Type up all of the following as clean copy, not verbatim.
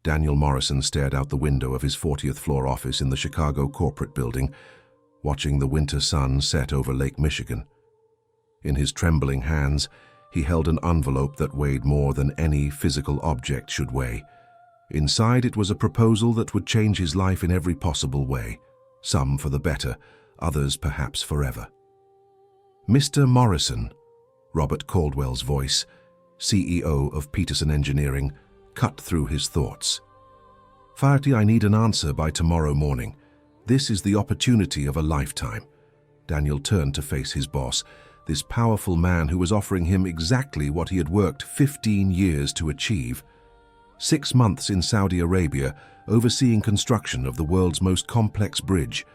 Daniel Morrison stared out the window of his 40th floor office in the Chicago corporate building, watching the winter sun set over Lake Michigan. In his trembling hands, he held an envelope that weighed more than any physical object should weigh. Inside it was a proposal that would change his life in every possible way, some for the better, others perhaps forever. "Mr. Morrison," Robert Caldwell's voice, CEO of Peterson Engineering, cut through his thoughts. "Faherty, I need an answer by tomorrow morning. This is the opportunity of a lifetime." Daniel turned to face his boss, this powerful man who was offering him exactly what he had worked 15 years to achieve. 6 months in Saudi Arabia, overseeing construction of the world's most complex bridge,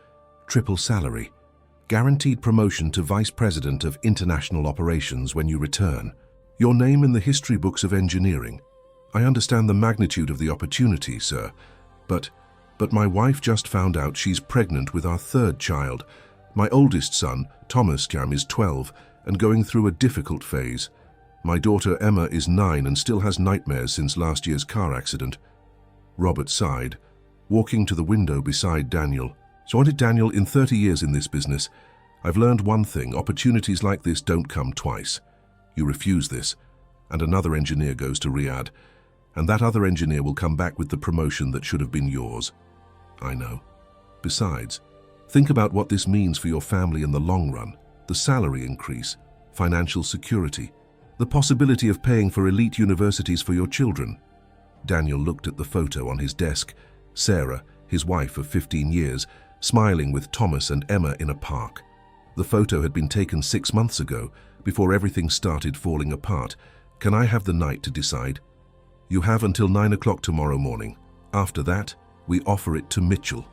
triple salary, guaranteed promotion to Vice President of International Operations when you return. Your name in the history books of engineering. I understand the magnitude of the opportunity, sir, but my wife just found out she's pregnant with our 3rd child. My oldest son, Thomas Jam, is 12 and going through a difficult phase. My daughter Emma is 9 and still has nightmares since last year's car accident." Robert sighed, walking to the window beside Daniel. "So I wanted Daniel, in 30 years in this business, I've learned one thing: opportunities like this don't come twice. You refuse this, and another engineer goes to Riyadh, and that other engineer will come back with the promotion that should have been yours." "I know. Besides, think about what this means for your family in the long run. The salary increase, financial security, the possibility of paying for elite universities for your children." Daniel looked at the photo on his desk, Sarah, his wife of 15 years, smiling with Thomas and Emma in a park. The photo had been taken 6 months ago, before everything started falling apart. "Can I have the night to decide?" "You have until 9 o'clock tomorrow morning. After that, we offer it to Mitchell."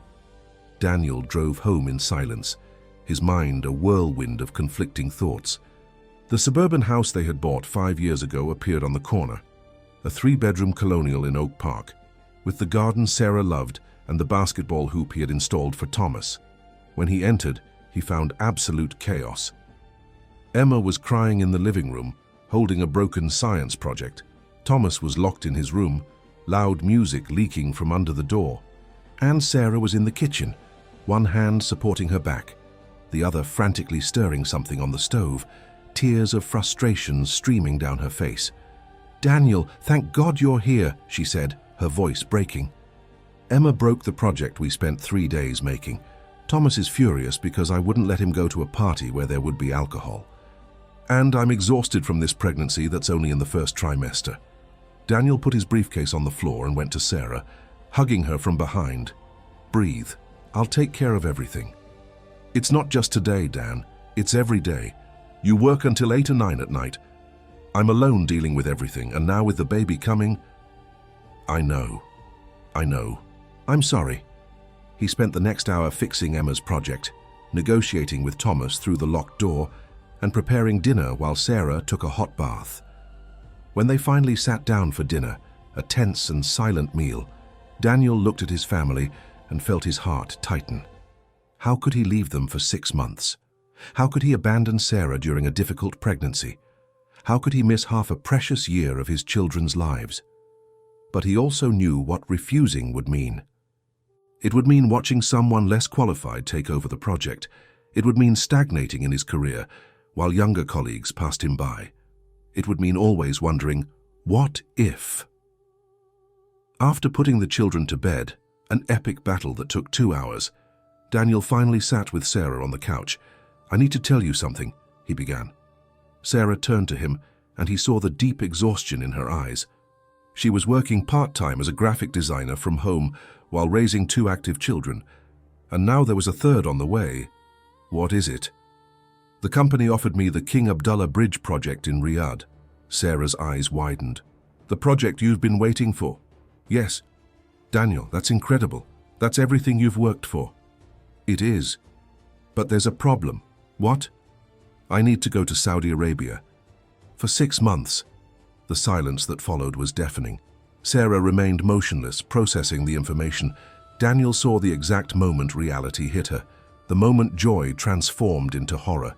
Daniel drove home in silence, his mind a whirlwind of conflicting thoughts. The suburban house they had bought 5 years ago appeared on the corner, a 3-bedroom colonial in Oak Park, with the garden Sarah loved and the basketball hoop he had installed for Thomas. When he entered, he found absolute chaos. Emma was crying in the living room, holding a broken science project. Thomas was locked in his room, loud music leaking from under the door. And Sarah was in the kitchen, one hand supporting her back, the other frantically stirring something on the stove, tears of frustration streaming down her face. "Daniel, thank God you're here," she said, her voice breaking. "Emma broke the project we spent 3 days making. Thomas is furious because I wouldn't let him go to a party where there would be alcohol. And I'm exhausted from this pregnancy that's only in the 1st trimester." Daniel put his briefcase on the floor and went to Sarah, hugging her from behind. "Breathe. I'll take care of everything. It's not just today, Dan. It's every day. You work until 8 or 9 at night. I'm alone dealing with everything, and now with the baby coming..." I know. I'm sorry." He spent the next hour fixing Emma's project, negotiating with Thomas through the locked door, and preparing dinner while Sarah took a hot bath. When they finally sat down for dinner, a tense and silent meal, Daniel looked at his family and felt his heart tighten. How could he leave them for 6 months? How could he abandon Sarah during a difficult pregnancy? How could he miss half a precious year of his children's lives? But he also knew what refusing would mean. It would mean watching someone less qualified take over the project. It would mean stagnating in his career while younger colleagues passed him by. It would mean always wondering, what if? After putting the children to bed, an epic battle that took 2 hours, Daniel finally sat with Sarah on the couch. "I need to tell you something," he began. Sarah turned to him, and he saw the deep exhaustion in her eyes. She was working part-time as a graphic designer from home while raising 2 active children, and now there was a 3rd on the way. "What is it?" "The company offered me the King Abdullah Bridge project in Riyadh." Sarah's eyes widened. "The project you've been waiting for?" "Yes." "Daniel, that's incredible. That's everything you've worked for." "It is. But there's a problem." "What?" "I need to go to Saudi Arabia. For 6 months." The silence that followed was deafening. Sarah remained motionless, processing the information. Daniel saw the exact moment reality hit her, the moment joy transformed into horror.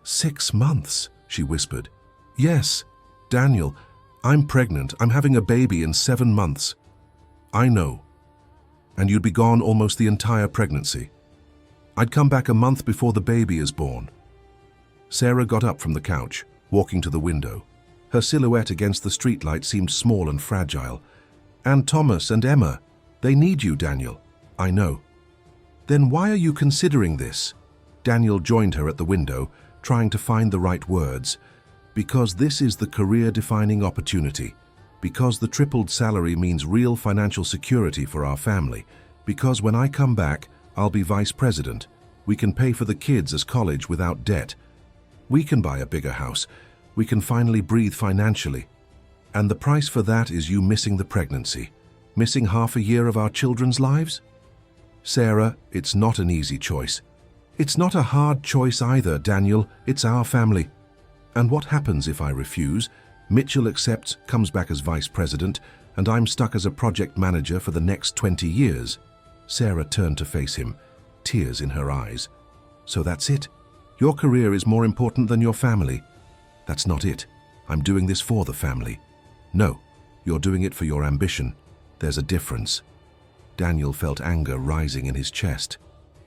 6 months, she whispered. "Yes, Daniel, I'm pregnant. I'm having a baby in 7 months." I know. And you'd be gone almost the entire pregnancy. I'd come back a month before the baby is born. Sarah got up from the couch, walking to the window. Her silhouette against the streetlight seemed small and fragile. And Thomas and Emma, they need you, Daniel. I know. Then why are you considering this? Daniel joined her at the window, trying to find the right words. Because this is the career-defining opportunity. Because the tripled salary means real financial security for our family. Because when I come back, I'll be vice president. We can pay for the kids as college without debt. We can buy a bigger house. We can finally breathe financially. And the price for that is you missing the pregnancy. Missing half a year of our children's lives? Sarah, it's not an easy choice. It's not a hard choice either, Daniel. It's our family. And what happens if I refuse? Mitchell accepts, comes back as vice president, and I'm stuck as a project manager for the next 20 years. Sarah turned to face him, tears in her eyes. So that's it? Your career is more important than your family? That's not it. I'm doing this for the family. No, you're doing it for your ambition. There's a difference. Daniel felt anger rising in his chest.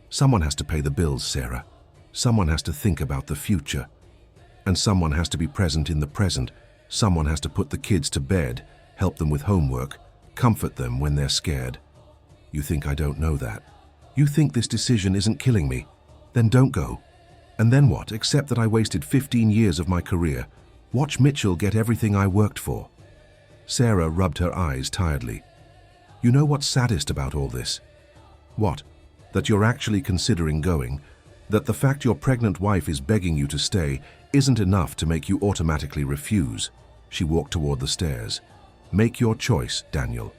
Someone has to pay the bills, Sarah. Someone has to think about the future. And someone has to be present in the present. Someone has to put the kids to bed, help them with homework, comfort them when they're scared. You think I don't know that? You think this decision isn't killing me? Then don't go. And then what? Accept that I wasted 15 years of my career. Watch Mitchell get everything I worked for. Sarah rubbed her eyes tiredly. You know what's saddest about all this? What? That you're actually considering going? That the fact your pregnant wife is begging you to stay isn't enough to make you automatically refuse? She walked toward the stairs. Make your choice, Daniel.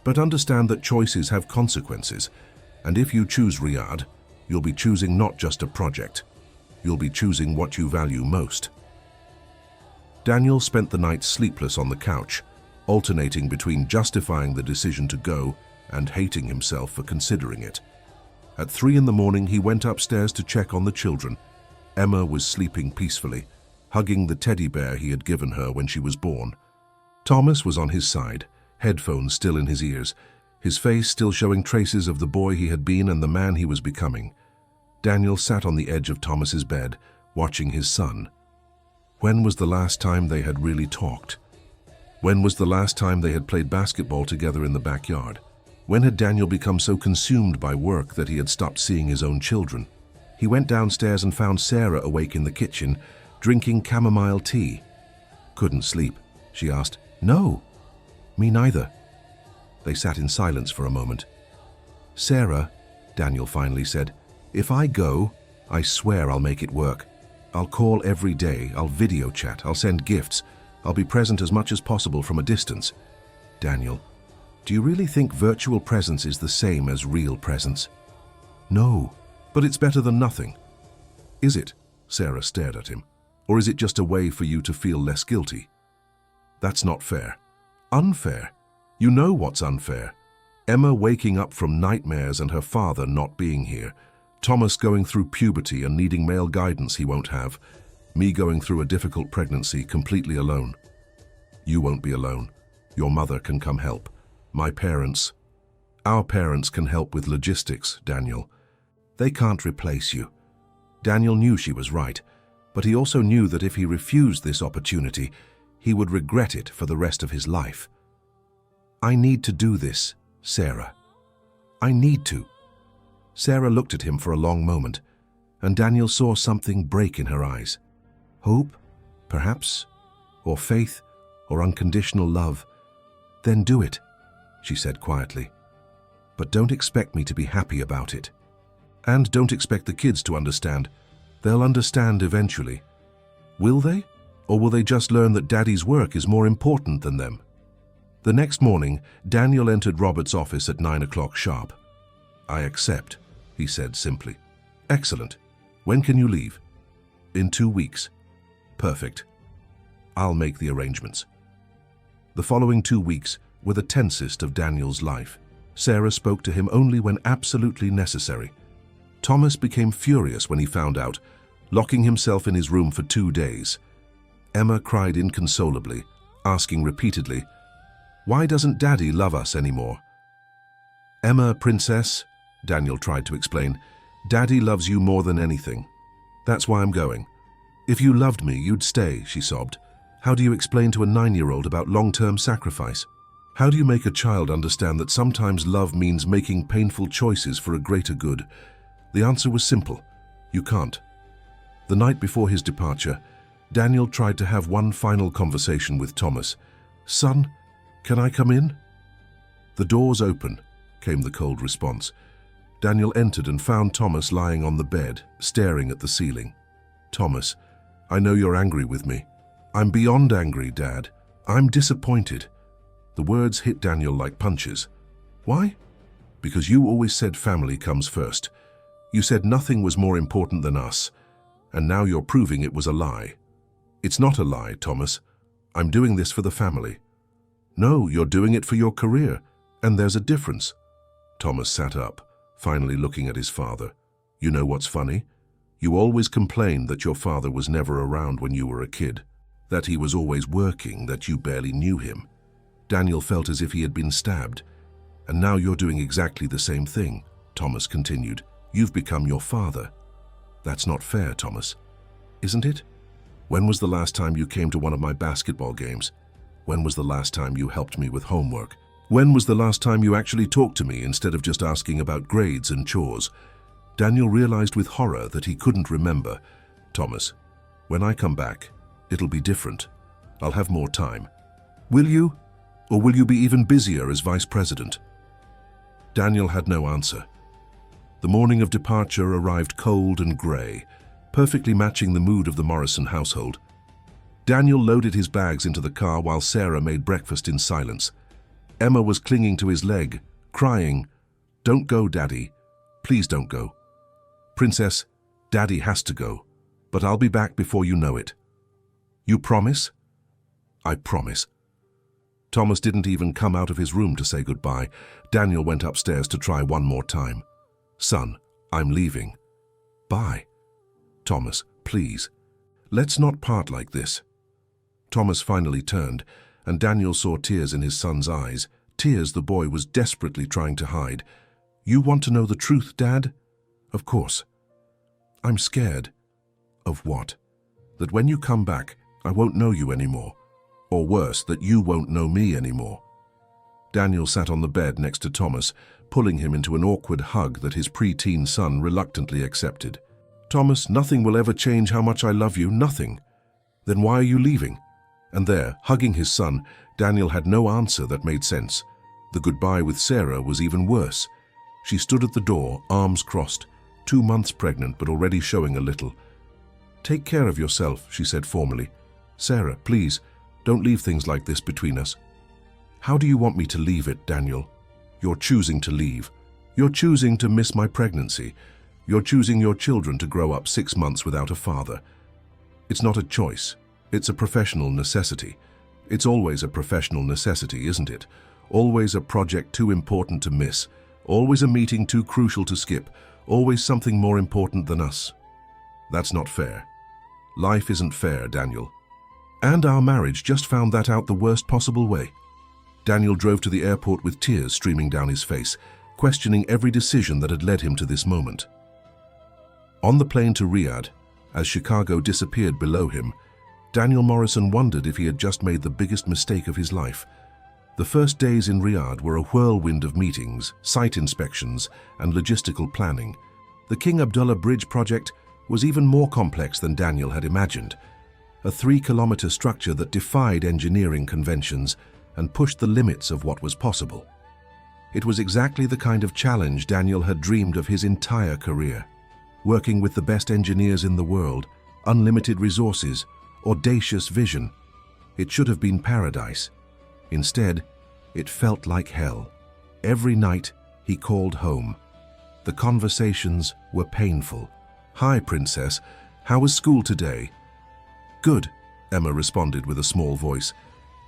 But understand that choices have consequences, and if you choose Riyadh, you'll be choosing not just a project. You'll be choosing what you value most. Daniel spent the night sleepless on the couch, alternating between justifying the decision to go and hating himself for considering it. At 3 in the morning, he went upstairs to check on the children. Emma was sleeping peacefully, hugging the teddy bear he had given her when she was born. Thomas was on his side, headphones still in his ears, his face still showing traces of the boy he had been and the man he was becoming. Daniel sat on the edge of Thomas's bed, watching his son. When was the last time they had really talked? When was the last time they had played basketball together in the backyard? When had Daniel become so consumed by work that he had stopped seeing his own children? He went downstairs and found Sarah awake in the kitchen, drinking chamomile tea. Couldn't sleep, she asked. No, me neither. They sat in silence for a moment. Sarah, Daniel finally said, if I go, I swear I'll make it work. I'll call every day, I'll video chat, I'll send gifts, I'll be present as much as possible from a distance. Daniel, do you really think virtual presence is the same as real presence? No, but it's better than nothing. Is it? Sarah stared at him. Or is it just a way for you to feel less guilty? That's not fair. Unfair. You know what's unfair. Emma waking up from nightmares and her father not being here. Thomas going through puberty and needing male guidance he won't have. Me going through a difficult pregnancy completely alone. You won't be alone. Your mother can come help. My parents. Our parents can help with logistics, Daniel. They can't replace you. Daniel knew she was right, but he also knew that if he refused this opportunity, he would regret it for the rest of his life. I need to do this, Sarah. I need to. Sarah looked at him for a long moment, and Daniel saw something break in her eyes. Hope, perhaps, or faith, or unconditional love. Then do it, she said quietly. But don't expect me to be happy about it. And don't expect the kids to understand. They'll understand eventually. Will they? Or will they just learn that Daddy's work is more important than them? The next morning, Daniel entered Robert's office at 9 o'clock sharp. I accept, he said simply. Excellent. When can you leave? In 2 weeks. Perfect. I'll make the arrangements. The following 2 weeks were the tensest of Daniel's life. Sarah spoke to him only when absolutely necessary. Thomas became furious when he found out, locking himself in his room for 2 days. Emma cried inconsolably, asking repeatedly, "Why doesn't Daddy love us anymore? Emma, princess, Daniel tried to explain. Daddy loves you more than anything. That's why I'm going. If you loved me, you'd stay, she sobbed. How do you explain to a 9-year-old about long-term sacrifice? How do you make a child understand that sometimes love means making painful choices for a greater good? The answer was simple. You can't. The night before his departure, Daniel tried to have one final conversation with Thomas. Son, can I come in? The door's open, came the cold response. Daniel entered and found Thomas lying on the bed, staring at the ceiling. Thomas, I know you're angry with me. I'm beyond angry, Dad. I'm disappointed. The words hit Daniel like punches. Why? Because you always said family comes first. You said nothing was more important than us, and now you're proving it was a lie. It's not a lie, Thomas. I'm doing this for the family. No, you're doing it for your career, and there's a difference. Thomas sat up, finally looking at his father. You know what's funny? You always complained that your father was never around when you were a kid, that he was always working, that you barely knew him. Daniel felt as if he had been stabbed. And now you're doing exactly the same thing, Thomas continued. You've become your father. That's not fair, Thomas. Isn't it? When was the last time you came to one of my basketball games? When was the last time you helped me with homework? When was the last time you actually talked to me instead of just asking about grades and chores? Daniel realized with horror that he couldn't remember. Thomas, when I come back, it'll be different. I'll have more time. Will you? Or will you be even busier as vice president? Daniel had no answer. The morning of departure arrived cold and grey, perfectly matching the mood of the Morrison household. Daniel loaded his bags into the car while Sarah made breakfast in silence. Emma was clinging to his leg, crying, Don't go, Daddy. Please don't go. Princess, Daddy has to go, but I'll be back before you know it. You promise? I promise. Thomas didn't even come out of his room to say goodbye. Daniel went upstairs to try one more time. Son, I'm leaving. Bye. Thomas, please. Let's not part like this. Thomas finally turned, and Daniel saw tears in his son's eyes, tears the boy was desperately trying to hide. You want to know the truth, Dad? Of course. I'm scared. Of what? That when you come back, I won't know you anymore. Or worse, that you won't know me anymore. Daniel sat on the bed next to Thomas, pulling him into an awkward hug that his preteen son reluctantly accepted. Thomas, nothing will ever change how much I love you, nothing. Then why are you leaving? And there, hugging his son, Daniel had no answer that made sense. The goodbye with Sarah was even worse. She stood at the door, arms crossed, 2 months pregnant but already showing a little. Take care of yourself, she said formally. Sarah, please, don't leave things like this between us. How do you want me to leave it, Daniel? You're choosing to leave. You're choosing to miss my pregnancy. You're choosing your children to grow up 6 months without a father. It's not a choice. It's a professional necessity. It's always a professional necessity, isn't it? Always a project too important to miss. Always a meeting too crucial to skip. Always something more important than us. That's not fair. Life isn't fair, Daniel. And our marriage just found that out the worst possible way. Daniel drove to the airport with tears streaming down his face, questioning every decision that had led him to this moment. On the plane to Riyadh, as Chicago disappeared below him, Daniel Morrison wondered if he had just made the biggest mistake of his life. The first days in Riyadh were a whirlwind of meetings, site inspections, and logistical planning. The King Abdullah Bridge project was even more complex than Daniel had imagined. A 3-kilometer structure that defied engineering conventions and pushed the limits of what was possible. It was exactly the kind of challenge Daniel had dreamed of his entire career. Working with the best engineers in the world, unlimited resources, audacious vision. It should have been paradise. Instead, it felt like hell. Every night, he called home. The conversations were painful. Hi, Princess. How was school today? Good, Emma responded with a small voice.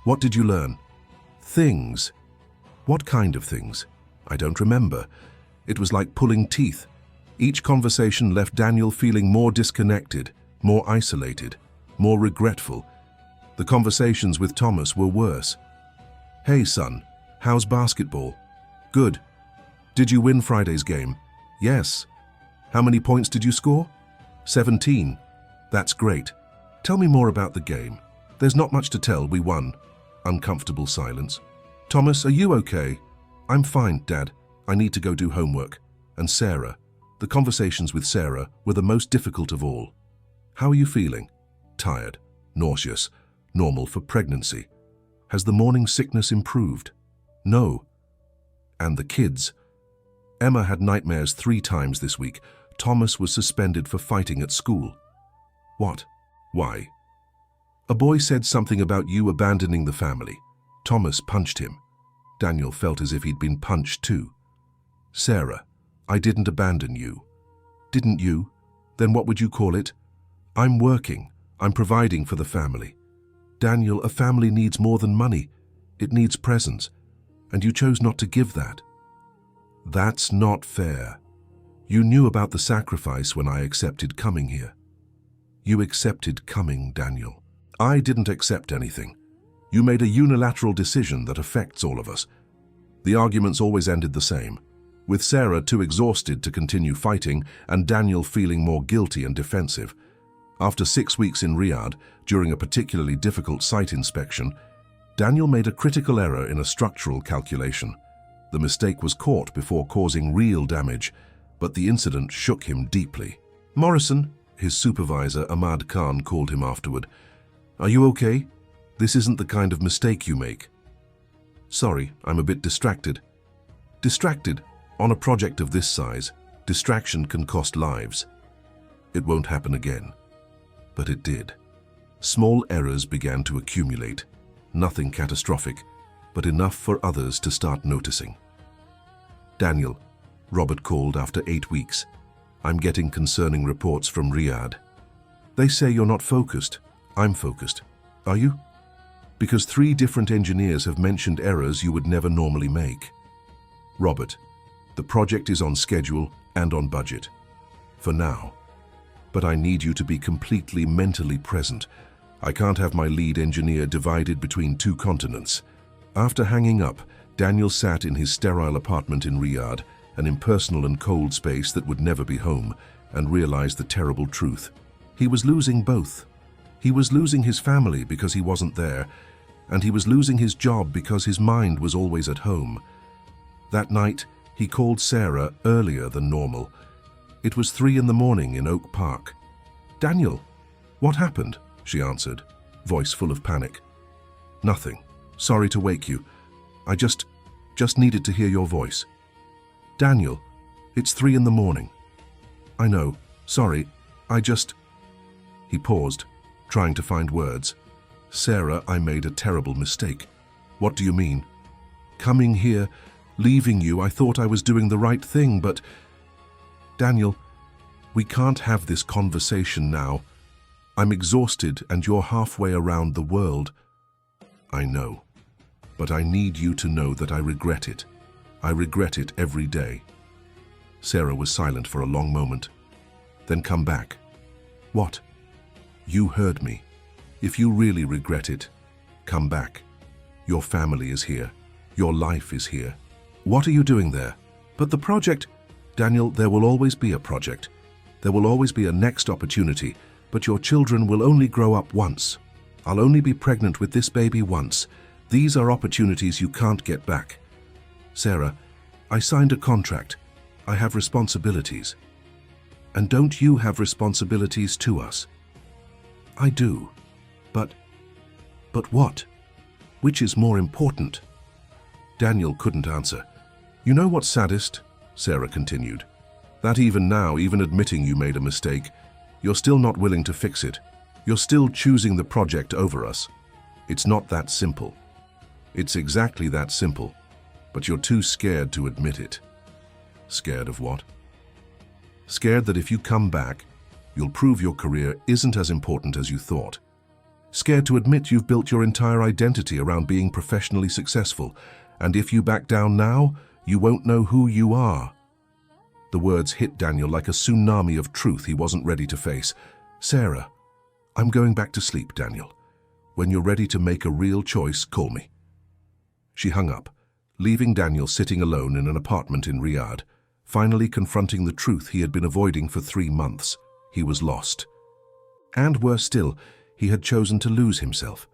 What did you learn? Things. What kind of things? I don't remember. It was like pulling teeth. Each conversation left Daniel feeling more disconnected, more isolated, more regretful. The conversations with Thomas were worse. Hey, son, how's basketball? Good. Did you win Friday's game? Yes. How many points did you score? 17. That's great. Tell me more about the game. There's not much to tell, we won. Uncomfortable silence. Thomas, are you okay? I'm fine, Dad. I need to go do homework. And Sarah. The conversations with Sarah were the most difficult of all. How are you feeling? Tired, nauseous, normal for pregnancy. Has the morning sickness improved? No. And the kids? Emma had nightmares 3 times this week. Thomas was suspended for fighting at school. What? Why? A boy said something about you abandoning the family. Thomas punched him. Daniel felt as if he'd been punched too. Sarah, I didn't abandon you. Didn't you? Then what would you call it? I'm working. I'm providing for the family. Daniel, a family needs more than money. It needs presence. And you chose not to give that. That's not fair. You knew about the sacrifice when I accepted coming here. You accepted coming, Daniel. I didn't accept anything. You made a unilateral decision that affects all of us. The arguments always ended the same, with Sarah too exhausted to continue fighting and Daniel feeling more guilty and defensive. After 6 weeks in Riyadh, during a particularly difficult site inspection, Daniel made a critical error in a structural calculation. The mistake was caught before causing real damage, but the incident shook him deeply. Morrison, his supervisor Ahmad Khan, called him afterward. Are you okay? This isn't the kind of mistake you make. Sorry, I'm a bit distracted. Distracted? On a project of this size, distraction can cost lives. It won't happen again. But it did. Small errors began to accumulate. Nothing catastrophic, but enough for others to start noticing. Daniel, Robert called after 8 weeks. I'm getting concerning reports from Riyadh. They say you're not focused. I'm focused. Are you? Because 3 different engineers have mentioned errors you would never normally make. Robert, the project is on schedule and on budget. For now. But I need you to be completely mentally present. I can't have my lead engineer divided between 2 continents. After hanging up, Daniel sat in his sterile apartment in Riyadh, an impersonal and cold space that would never be home, and realized the terrible truth. He was losing both. He was losing his family because he wasn't there, and he was losing his job because his mind was always at home. That night, he called Sarah earlier than normal. It was 3 in the morning in Oak Park. Daniel, what happened? She answered, voice full of panic. Nothing. Sorry to wake you. I just needed to hear your voice. Daniel, it's 3 in the morning. I know. Sorry. He paused, trying to find words. Sarah, I made a terrible mistake. What do you mean? Coming here, leaving you, I thought I was doing the right thing, but... Daniel, we can't have this conversation now. I'm exhausted and you're halfway around the world. I know, but I need you to know that I regret it. I regret it every day. Sarah was silent for a long moment. Then come back. What? You heard me. If you really regret it, come back. Your family is here. Your life is here. What are you doing there? But the project... Daniel, there will always be a project. There will always be a next opportunity, but your children will only grow up once. I'll only be pregnant with this baby once. These are opportunities you can't get back. Sarah, I signed a contract. I have responsibilities. And don't you have responsibilities to us? I do. But what? Which is more important? Daniel couldn't answer. You know what's saddest? Sarah continued. That even now, even admitting you made a mistake, you're still not willing to fix it. You're still choosing the project over us. It's not that simple. It's exactly that simple, but you're too scared to admit it. Scared of what? Scared that if you come back, you'll prove your career isn't as important as you thought. Scared to admit you've built your entire identity around being professionally successful, and if you back down now, you won't know who you are. The words hit Daniel like a tsunami of truth he wasn't ready to face. Sarah, I'm going back to sleep, Daniel. When you're ready to make a real choice, call me. She hung up, leaving Daniel sitting alone in an apartment in Riyadh, finally confronting the truth he had been avoiding for 3 months. He was lost. And worse still, he had chosen to lose himself.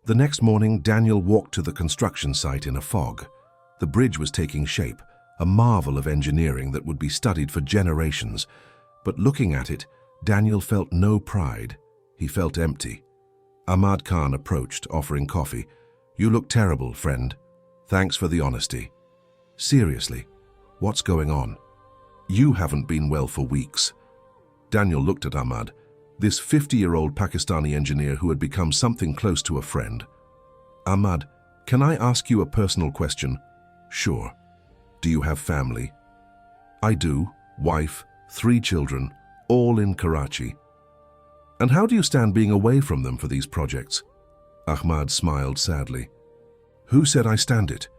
The next morning, Daniel walked to the construction site in a fog. The bridge was taking shape, a marvel of engineering that would be studied for generations. But looking at it, Daniel felt no pride. He felt empty. Ahmad Khan approached, offering coffee. "You look terrible, friend. Thanks for the honesty. Seriously, what's going on? You haven't been well for weeks." Daniel looked at Ahmad, this 50-year-old Pakistani engineer who had become something close to a friend. "Ahmad, can I ask you a personal question?" "Sure. Do you have family?" "I do. Wife, 3 children, all in Karachi." "And how do you stand being away from them for these projects?" Ahmad smiled sadly. "Who said I stand it?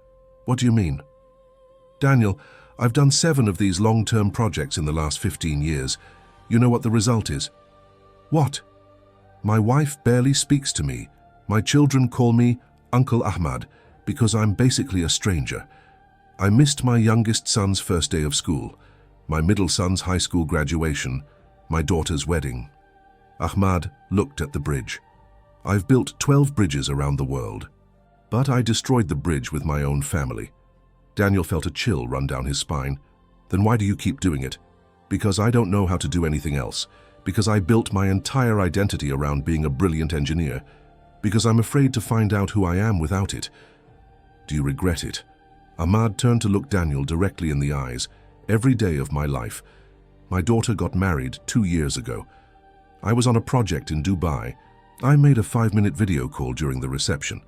What do you mean?" "Daniel, I've done 7 of these long-term projects in the last 15 years. You know what the result is?" "What?" "My wife barely speaks to me. My children call me Uncle Ahmad because I'm basically a stranger. I missed my youngest son's first day of school, my middle son's high school graduation, my daughter's wedding." Ahmad looked at the bridge. "I've built 12 bridges around the world, but I destroyed the bridge with my own family." Daniel felt a chill run down his spine. "Then why do you keep doing it?" "Because I don't know how to do anything else. Because I built my entire identity around being a brilliant engineer. Because I'm afraid to find out who I am without it." "Do you regret it?" Ahmad turned to look Daniel directly in the eyes. "Every day of my life. My daughter got married 2 years ago. I was on a project in Dubai. I made a 5-minute video call during the reception.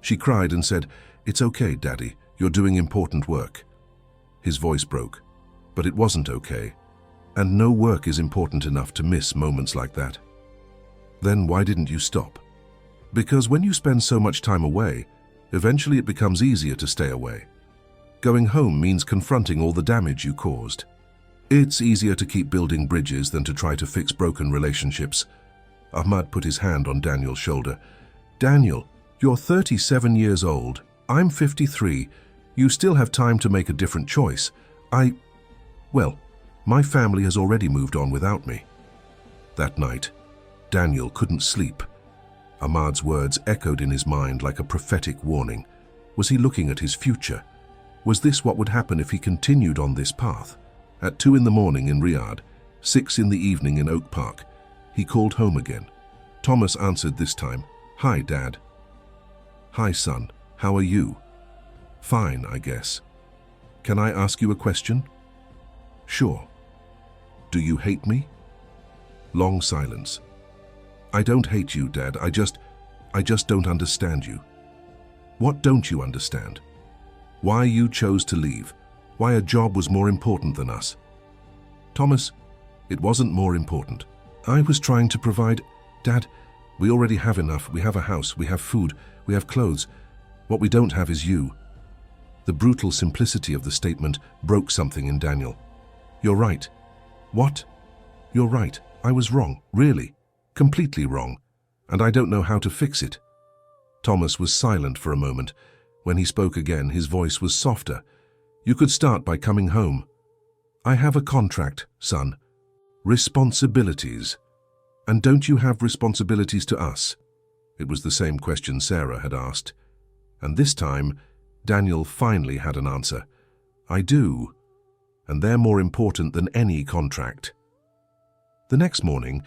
She cried and said, 'It's okay, Daddy, you're doing important work.'" His voice broke. But it wasn't okay. And no work is important enough to miss moments like that. "Then why didn't you stop?" "Because when you spend so much time away, eventually it becomes easier to stay away. Going home means confronting all the damage you caused. It's easier to keep building bridges than to try to fix broken relationships." Ahmad put his hand on Daniel's shoulder. "Daniel, you're 37 years old. I'm 53. You still have time to make a different choice. Well, my family has already moved on without me." That night, Daniel couldn't sleep. Ahmad's words echoed in his mind like a prophetic warning. Was he looking at his future? Was this what would happen if he continued on this path? At 2 in the morning in Riyadh, 6 in the evening in Oak Park, he called home again. Thomas answered this time. "Hi, Dad." "Hi, son. How are you?" "Fine, I guess." "Can I ask you a question?" "Sure." "Do you hate me?" Long silence. "I don't hate you, Dad. I just don't understand you." "What don't you understand?" "Why you chose to leave. Why a job was more important than us." "Thomas, it wasn't more important. I was trying to provide. Dad, we already have enough. We have a house, we have food, we have clothes. What we don't have is you." The brutal simplicity of the statement broke something in Daniel. "You're right." "What?" "You're right. I was wrong, really. Completely wrong. And I don't know how to fix it." Thomas was silent for a moment. When he spoke again, his voice was softer. "You could start by coming home." "I have a contract, son. Responsibilities. And don't you have responsibilities to us?" It was the same question Sarah had asked. And this time, Daniel finally had an answer. "I do. And they're more important than any contract." The next morning,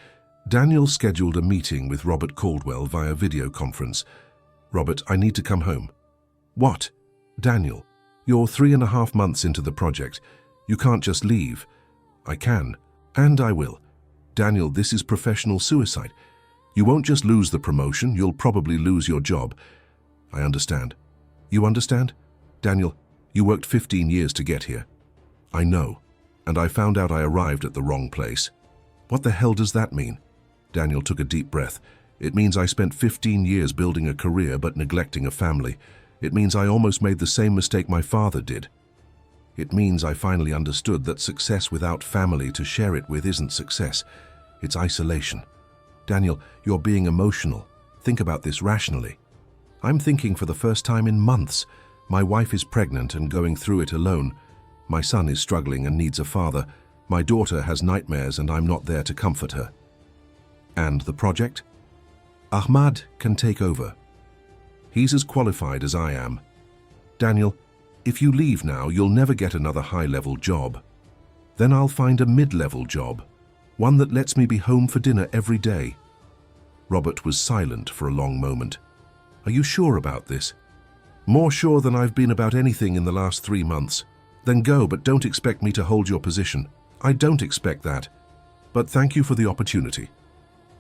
Daniel scheduled a meeting with Robert Caldwell via video conference. "Robert, I need to come home." "What?" "Daniel, you're 3.5 months into the project. You can't just leave." "I can, and I will." "Daniel, this is professional suicide. You won't just lose the promotion, you'll probably lose your job." "I understand." "You understand?" "Daniel, you worked 15 years to get here." "I know, and I found out I arrived at the wrong place." "What the hell does that mean?" Daniel took a deep breath. "It means I spent 15 years building a career but neglecting a family. It means I almost made the same mistake my father did. It means I finally understood that success without family to share it with isn't success. It's isolation." "Daniel, you're being emotional. Think about this rationally." "I'm thinking for the first time in months. My wife is pregnant and going through it alone. My son is struggling and needs a father. My daughter has nightmares and I'm not there to comfort her. And the project? Ahmad can take over. He's as qualified as I am. Daniel, if you leave now, you'll never get another high-level job. Then I'll find a mid-level job, one that lets me be home for dinner every day. Robert was silent for a long moment. Are you sure about this? More sure than I've been about anything in the last 3 months. Then go, but don't expect me to hold your position. I don't expect that. But thank you for the opportunity.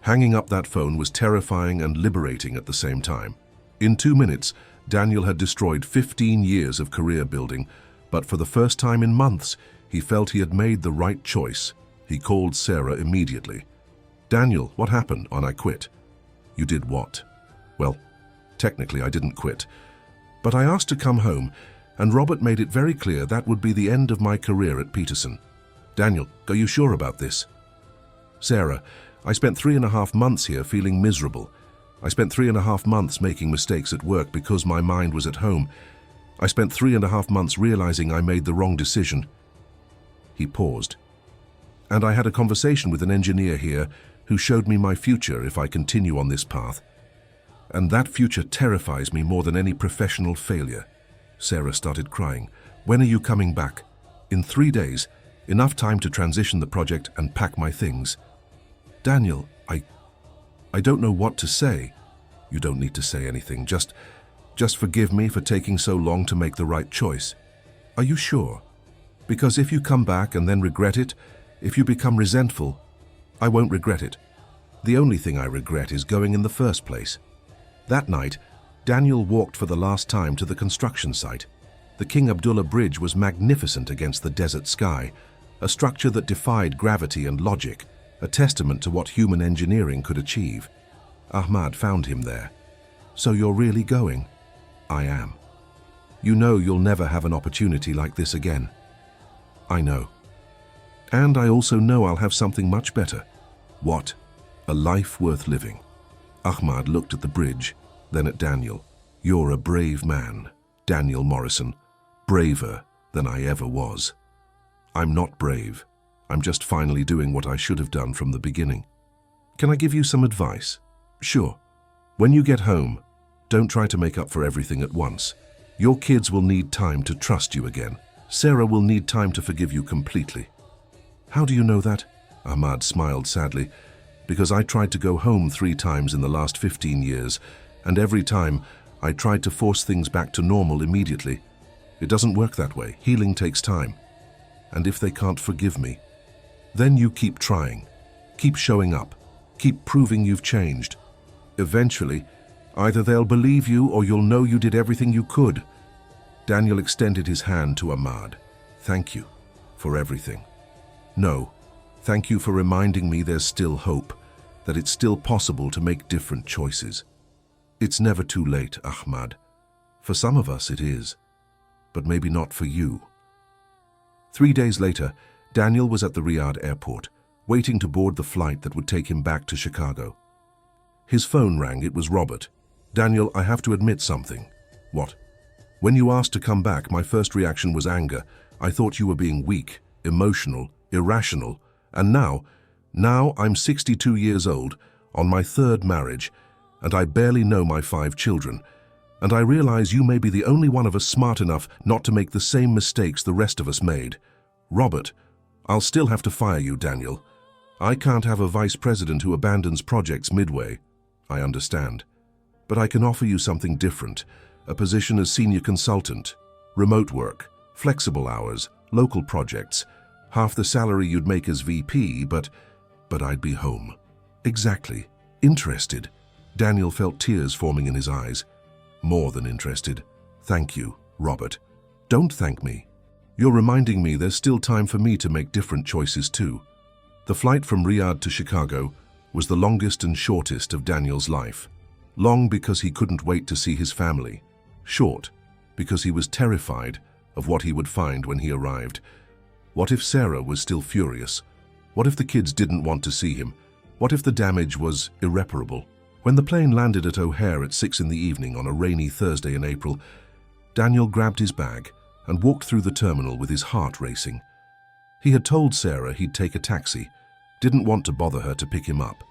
Hanging up that phone was terrifying and liberating at the same time. In 2 minutes, Daniel had destroyed 15 years of career building, but for the first time in months, he felt he had made the right choice. He called Sarah immediately. Daniel, what happened when I quit? You did what? Well, technically I didn't quit, but I asked to come home, and Robert made it very clear that would be the end of my career at Peterson. Daniel, are you sure about this? Sarah, I spent 3.5 months here feeling miserable. I spent 3.5 months making mistakes at work because my mind was at home. I spent 3.5 months realizing I made the wrong decision. He paused. And I had a conversation with an engineer here who showed me my future if I continue on this path. And that future terrifies me more than any professional failure. Sarah started crying. When are you coming back? In 3 days, enough time to transition the project and pack my things. Daniel, I don't know what to say. You don't need to say anything. Just forgive me for taking so long to make the right choice. Are you sure? Because if you come back and then regret it, if you become resentful, I won't regret it. The only thing I regret is going in the first place. That night, Daniel walked for the last time to the construction site. The King Abdullah Bridge was magnificent against the desert sky, a structure that defied gravity and logic, a testament to what human engineering could achieve. Ahmad found him there. So you're really going? I am. You know you'll never have an opportunity like this again. I know. And I also know I'll have something much better. What? A life worth living. Ahmad looked at the bridge, then at Daniel. You're a brave man, Daniel Morrison. Braver than I ever was. I'm not brave. I'm just finally doing what I should have done from the beginning. Can I give you some advice? Sure. When you get home, don't try to make up for everything at once. Your kids will need time to trust you again. Sarah will need time to forgive you completely. How do you know that? Ahmad smiled sadly. Because I tried to go home 3 times in the last 15 years, and every time I tried to force things back to normal immediately. It doesn't work that way. Healing takes time. And if they can't forgive me, then you keep trying, keep showing up, keep proving you've changed. Eventually, either they'll believe you or you'll know you did everything you could. Daniel extended his hand to Ahmad. Thank you for everything. No, thank you for reminding me there's still hope, that it's still possible to make different choices. It's never too late, Ahmad. For some of us it is, but maybe not for you. 3 days later, Daniel was at the Riyadh airport, waiting to board the flight that would take him back to Chicago. His phone rang. It was Robert. Daniel, I have to admit something. What? When you asked to come back, my first reaction was anger. I thought you were being weak, emotional, irrational. And now I'm 62 years old, on my 3rd marriage, and I barely know my 5 children. And I realize you may be the only one of us smart enough not to make the same mistakes the rest of us made. Robert, I'll still have to fire you, Daniel. I can't have a vice president who abandons projects midway. I understand. But I can offer you something different, a position as senior consultant, remote work, flexible hours, local projects, half the salary you'd make as VP, but I'd be home. Exactly. Interested. Daniel felt tears forming in his eyes. More than interested. Thank you, Robert. Don't thank me. You're reminding me there's still time for me to make different choices too. The flight from Riyadh to Chicago was the longest and shortest of Daniel's life. Long because he couldn't wait to see his family. Short because he was terrified of what he would find when he arrived. What if Sarah was still furious? What if the kids didn't want to see him? What if the damage was irreparable? When the plane landed at O'Hare at 6 in the evening on a rainy Thursday in April, Daniel grabbed his bag and walked through the terminal with his heart racing. He had told Sarah he'd take a taxi, didn't want to bother her to pick him up.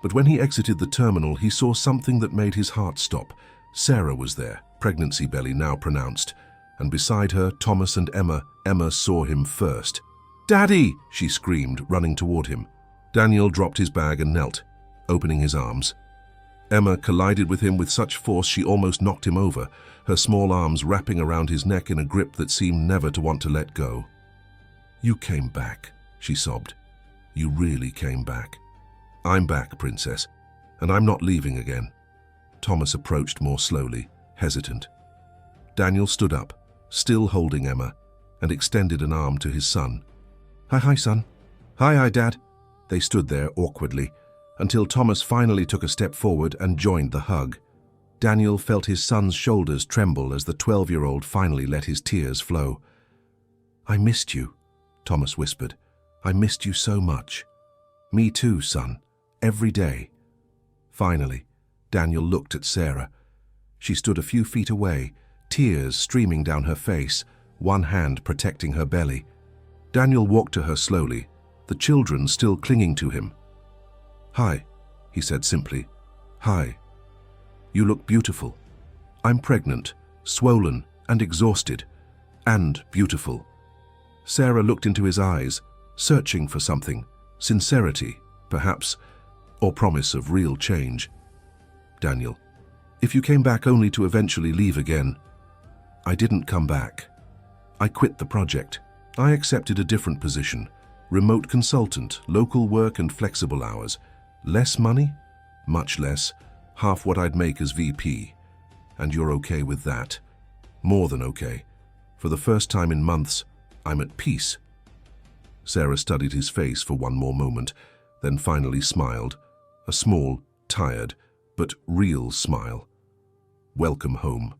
But when he exited the terminal, he saw something that made his heart stop. Sarah was there, pregnancy belly now pronounced, and beside her, Thomas and Emma. Emma saw him first. "Daddy!" she screamed, running toward him. Daniel dropped his bag and knelt, opening his arms. Emma collided with him with such force she almost knocked him over, her small arms wrapping around his neck in a grip that seemed never to want to let go. "You came back," she sobbed. "You really came back." "I'm back, Princess, and I'm not leaving again." Thomas approached more slowly, hesitant. Daniel stood up, still holding Emma, and extended an arm to his son. Hi, son." Hi, Dad." They stood there awkwardly, until Thomas finally took a step forward and joined the hug. Daniel felt his son's shoulders tremble as the 12-year-old finally let his tears flow. "I missed you," Thomas whispered. "I missed you so much." "Me too, son. Every day." Finally, Daniel looked at Sarah. She stood a few feet away, tears streaming down her face, one hand protecting her belly. Daniel walked to her slowly, the children still clinging to him. "Hi," he said simply. "Hi. You look beautiful. I'm pregnant, swollen and exhausted, and beautiful." Sarah looked into his eyes, searching for something, sincerity, perhaps, or promise of real change. "Daniel, if you came back only to eventually leave again..." "I didn't come back. I quit the project. I accepted a different position, remote consultant, local work and flexible hours. Less money? Much less, half what I'd make as VP. And you're okay with that? More than okay. For the first time in months, I'm at peace." Sarah studied his face for one more moment, then finally smiled, a small, tired, but real smile. "Welcome home."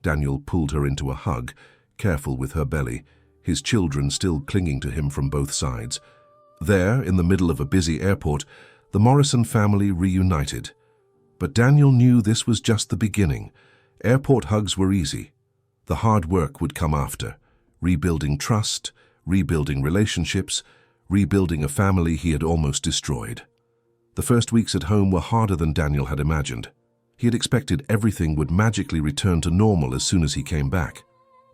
Daniel pulled her into a hug, careful with her belly, his children still clinging to him from both sides. There, in the middle of a busy airport, the Morrison family reunited. But Daniel knew this was just the beginning. Airport hugs were easy. The hard work would come after, rebuilding trust, rebuilding relationships, rebuilding a family he had almost destroyed. The first weeks at home were harder than Daniel had imagined. He had expected everything would magically return to normal as soon as he came back.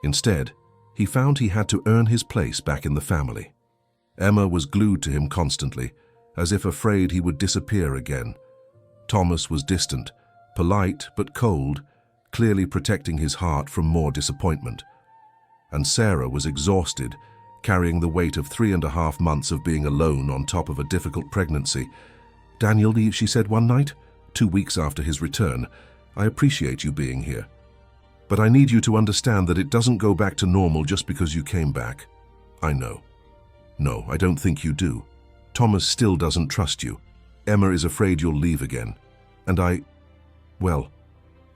Instead, he found he had to earn his place back in the family. Emma was glued to him constantly, as if afraid he would disappear again. Thomas was distant, polite but cold, clearly protecting his heart from more disappointment. And Sarah was exhausted, carrying the weight of 3.5 months of being alone on top of a difficult pregnancy. "Daniel," she said one night, 2 weeks after his return, "I appreciate you being here. But I need you to understand that it doesn't go back to normal just because you came back." "I know." "No, I don't think you do. Thomas still doesn't trust you. Emma is afraid you'll leave again. And well,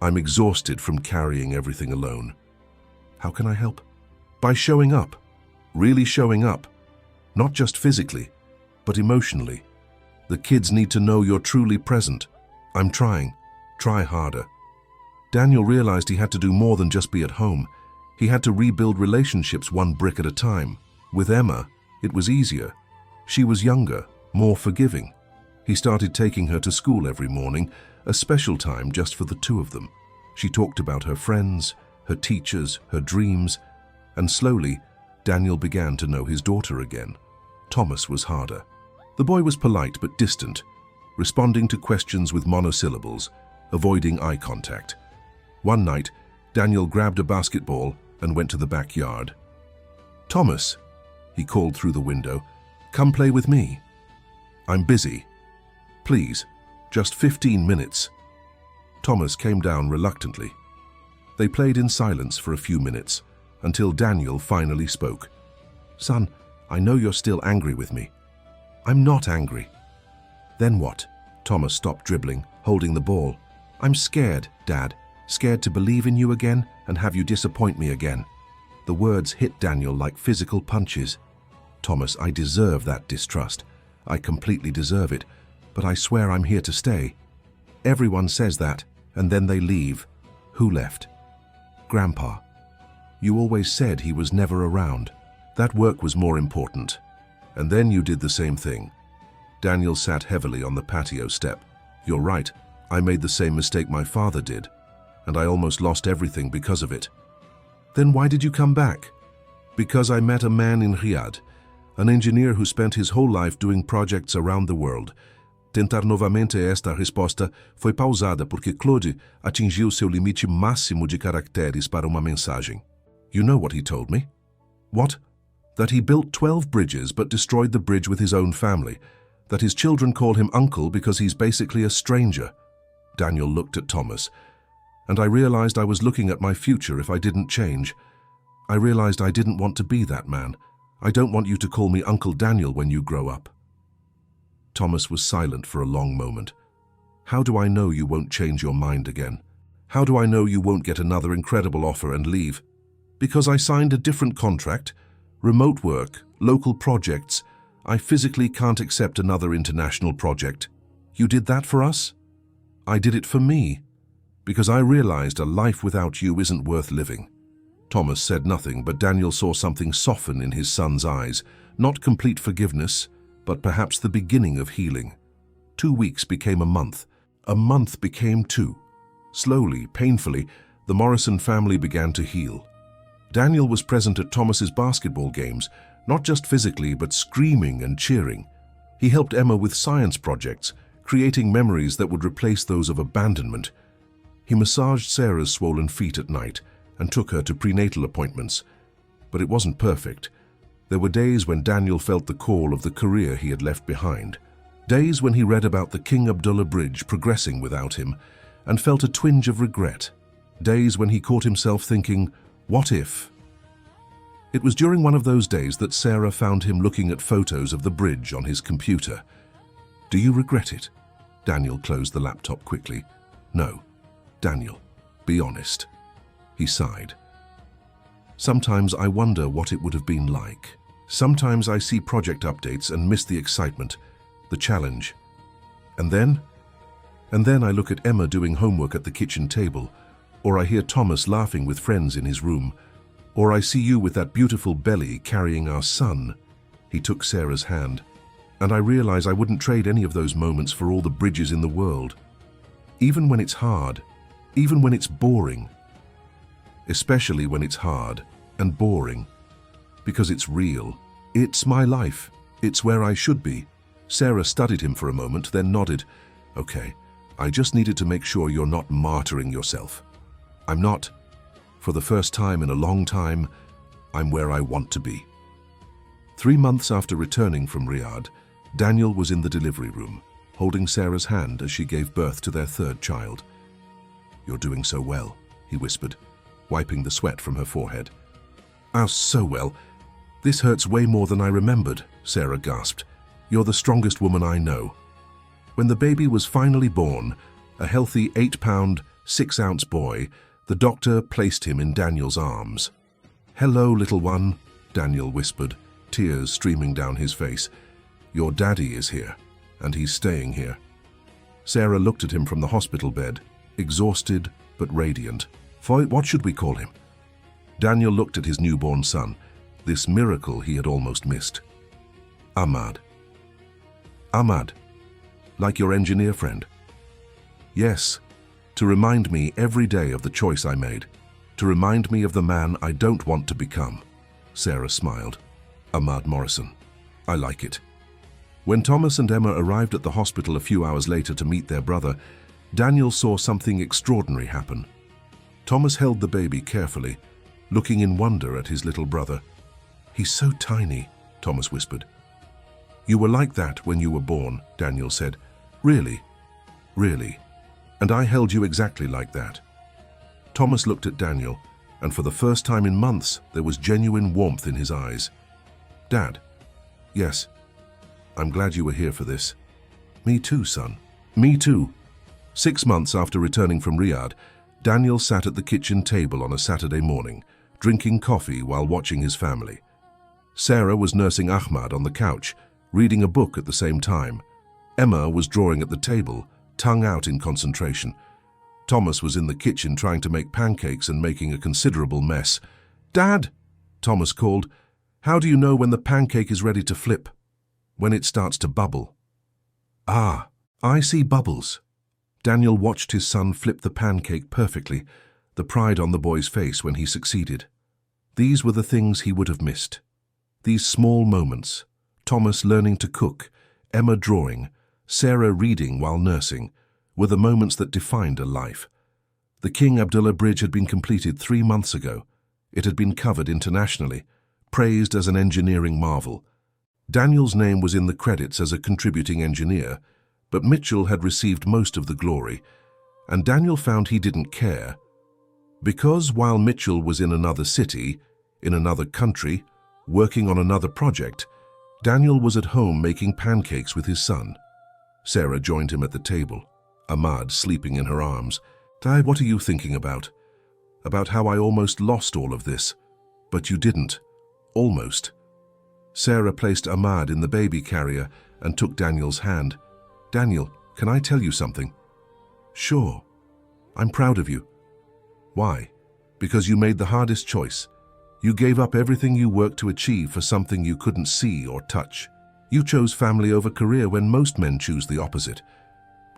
I'm exhausted from carrying everything alone. How can I help?" "By showing up. Really showing up. Not just physically, but emotionally. The kids need to know you're truly present. I'm trying. Try harder." Daniel realized he had to do more than just be at home. He had to rebuild relationships one brick at a time. With Emma, it was easier. She was younger, more forgiving. He started taking her to school every morning, a special time just for the two of them. She talked about her friends, her teachers, her dreams, and slowly, Daniel began to know his daughter again. Thomas was harder. The boy was polite but distant, responding to questions with monosyllables, avoiding eye contact. One night, Daniel grabbed a basketball and went to the backyard. "Thomas," he called through the window, "come play with me. I'm busy. Please, just 15 minutes." Thomas came down reluctantly. They played in silence for a few minutes, until Daniel finally spoke. "Son, I know you're still angry with me." "I'm not angry." "Then what?" Thomas stopped dribbling, holding the ball. "I'm scared, Dad. Scared to believe in you again and have you disappoint me again." The words hit Daniel like physical punches. "Thomas, I deserve that distrust. I completely deserve it. But I swear I'm here to stay." "Everyone says that, and then they leave." "Who left?" "Grandpa." You always said he was never around. That work was more important. And then you did the same thing. Daniel sat heavily on the patio step. You're right, I made the same mistake my father did, and I almost lost everything because of it. Then why did you come back? Because I met a man in Riyadh, an engineer who spent his whole life doing projects around the world. Tentar novamente esta resposta foi pausada porque Claude atingiu seu limite máximo de caracteres para uma mensagem. You know what he told me? What? That he built 12 bridges but destroyed the bridge with his own family. That his children call him uncle because he's basically a stranger. Daniel looked at Thomas, and I realized I was looking at my future if I didn't change. I realized I didn't want to be that man. I don't want you to call me Uncle Daniel when you grow up. Thomas was silent for a long moment. How do I know you won't change your mind again? How do I know you won't get another incredible offer and leave? Because I signed a different contract, remote work, local projects. I physically can't accept another international project. You did that for us? I did it for me, because I realized a life without you isn't worth living. Thomas said nothing, but Daniel saw something soften in his son's eyes, not complete forgiveness, but perhaps the beginning of healing. 2 weeks became a month became 2. Slowly, painfully, the Morrison family began to heal. Daniel was present at Thomas's basketball games, not just physically, but screaming and cheering. He helped Emma with science projects, creating memories that would replace those of abandonment. He massaged Sarah's swollen feet at night and took her to prenatal appointments. But it wasn't perfect. There were days when Daniel felt the call of the career he had left behind. Days when he read about the King Abdullah Bridge progressing without him and felt a twinge of regret. Days when he caught himself thinking, what if? It was during one of those days that Sarah found him looking at photos of the bridge on his computer. Do you regret it? Daniel closed the laptop quickly. No. Daniel, be honest. He sighed. Sometimes I wonder what it would have been like. Sometimes I see project updates and miss the excitement, the challenge. And then I look at Emma doing homework at the kitchen table, or I hear Thomas laughing with friends in his room, or I see you with that beautiful belly carrying our son. He took Sarah's hand, and I realize I wouldn't trade any of those moments for all the bridges in the world. Even when it's hard, even when it's boring. Especially when it's hard and boring. Because it's real. It's my life. It's where I should be. Sarah studied him for a moment, then nodded. Okay, I just needed to make sure you're not martyring yourself. I'm not. For the first time in a long time, I'm where I want to be. 3 months after returning from Riyadh, Daniel was in the delivery room, holding Sarah's hand as she gave birth to their 3rd child. You're doing so well, he whispered, wiping the sweat from her forehead. Oh, so well. This hurts way more than I remembered, Sarah gasped. You're the strongest woman I know. When the baby was finally born, a healthy 8-pound, 6-ounce boy, the doctor placed him in Daniel's arms. Hello, little one, Daniel whispered, tears streaming down his face. Your daddy is here, and he's staying here. Sarah looked at him from the hospital bed, exhausted but radiant. What should we call him? Daniel looked at his newborn son, this miracle he had almost missed. Ahmad. Ahmad, like your engineer friend. Yes, to remind me every day of the choice I made, to remind me of the man I don't want to become. Sarah smiled. Ahmad Morrison. I like it. When Thomas and Emma arrived at the hospital a few hours later to meet their brother, Daniel saw something extraordinary happen. Thomas held the baby carefully, looking in wonder at his little brother. He's so tiny, Thomas whispered. You were like that when you were born, Daniel said. Really? Really. And I held you exactly like that. Thomas looked at Daniel, and for the first time in months, there was genuine warmth in his eyes. Dad. Yes. I'm glad you were here for this. Me too, son. Me too. 6 months after returning from Riyadh, Daniel sat at the kitchen table on a Saturday morning, drinking coffee while watching his family. Sarah was nursing Ahmad on the couch, reading a book at the same time. Emma was drawing at the table, tongue out in concentration. Thomas was in the kitchen trying to make pancakes and making a considerable mess. "Dad," Thomas called, "how do you know when the pancake is ready to flip?" "When it starts to bubble." "Ah, I see bubbles." Daniel watched his son flip the pancake perfectly, the pride on the boy's face when he succeeded. These were the things he would have missed. These small moments, Thomas learning to cook, Emma drawing, Sarah reading while nursing, were the moments that defined a life. The King Abdullah Bridge had been completed 3 months ago. It had been covered internationally, praised as an engineering marvel. Daniel's name was in the credits as a contributing engineer, but Mitchell had received most of the glory, and Daniel found he didn't care. Because while Mitchell was in another city, in another country, working on another project, Daniel was at home making pancakes with his son. Sarah joined him at the table, Ahmad sleeping in her arms. "Dad, what are you thinking about?" "About how I almost lost all of this." "But you didn't. Almost." Sarah placed Ahmad in the baby carrier and took Daniel's hand. "Daniel, can I tell you something?" "Sure. I'm proud of you." "Why?" "Because you made the hardest choice. You gave up everything you worked to achieve for something you couldn't see or touch. You chose family over career when most men choose the opposite.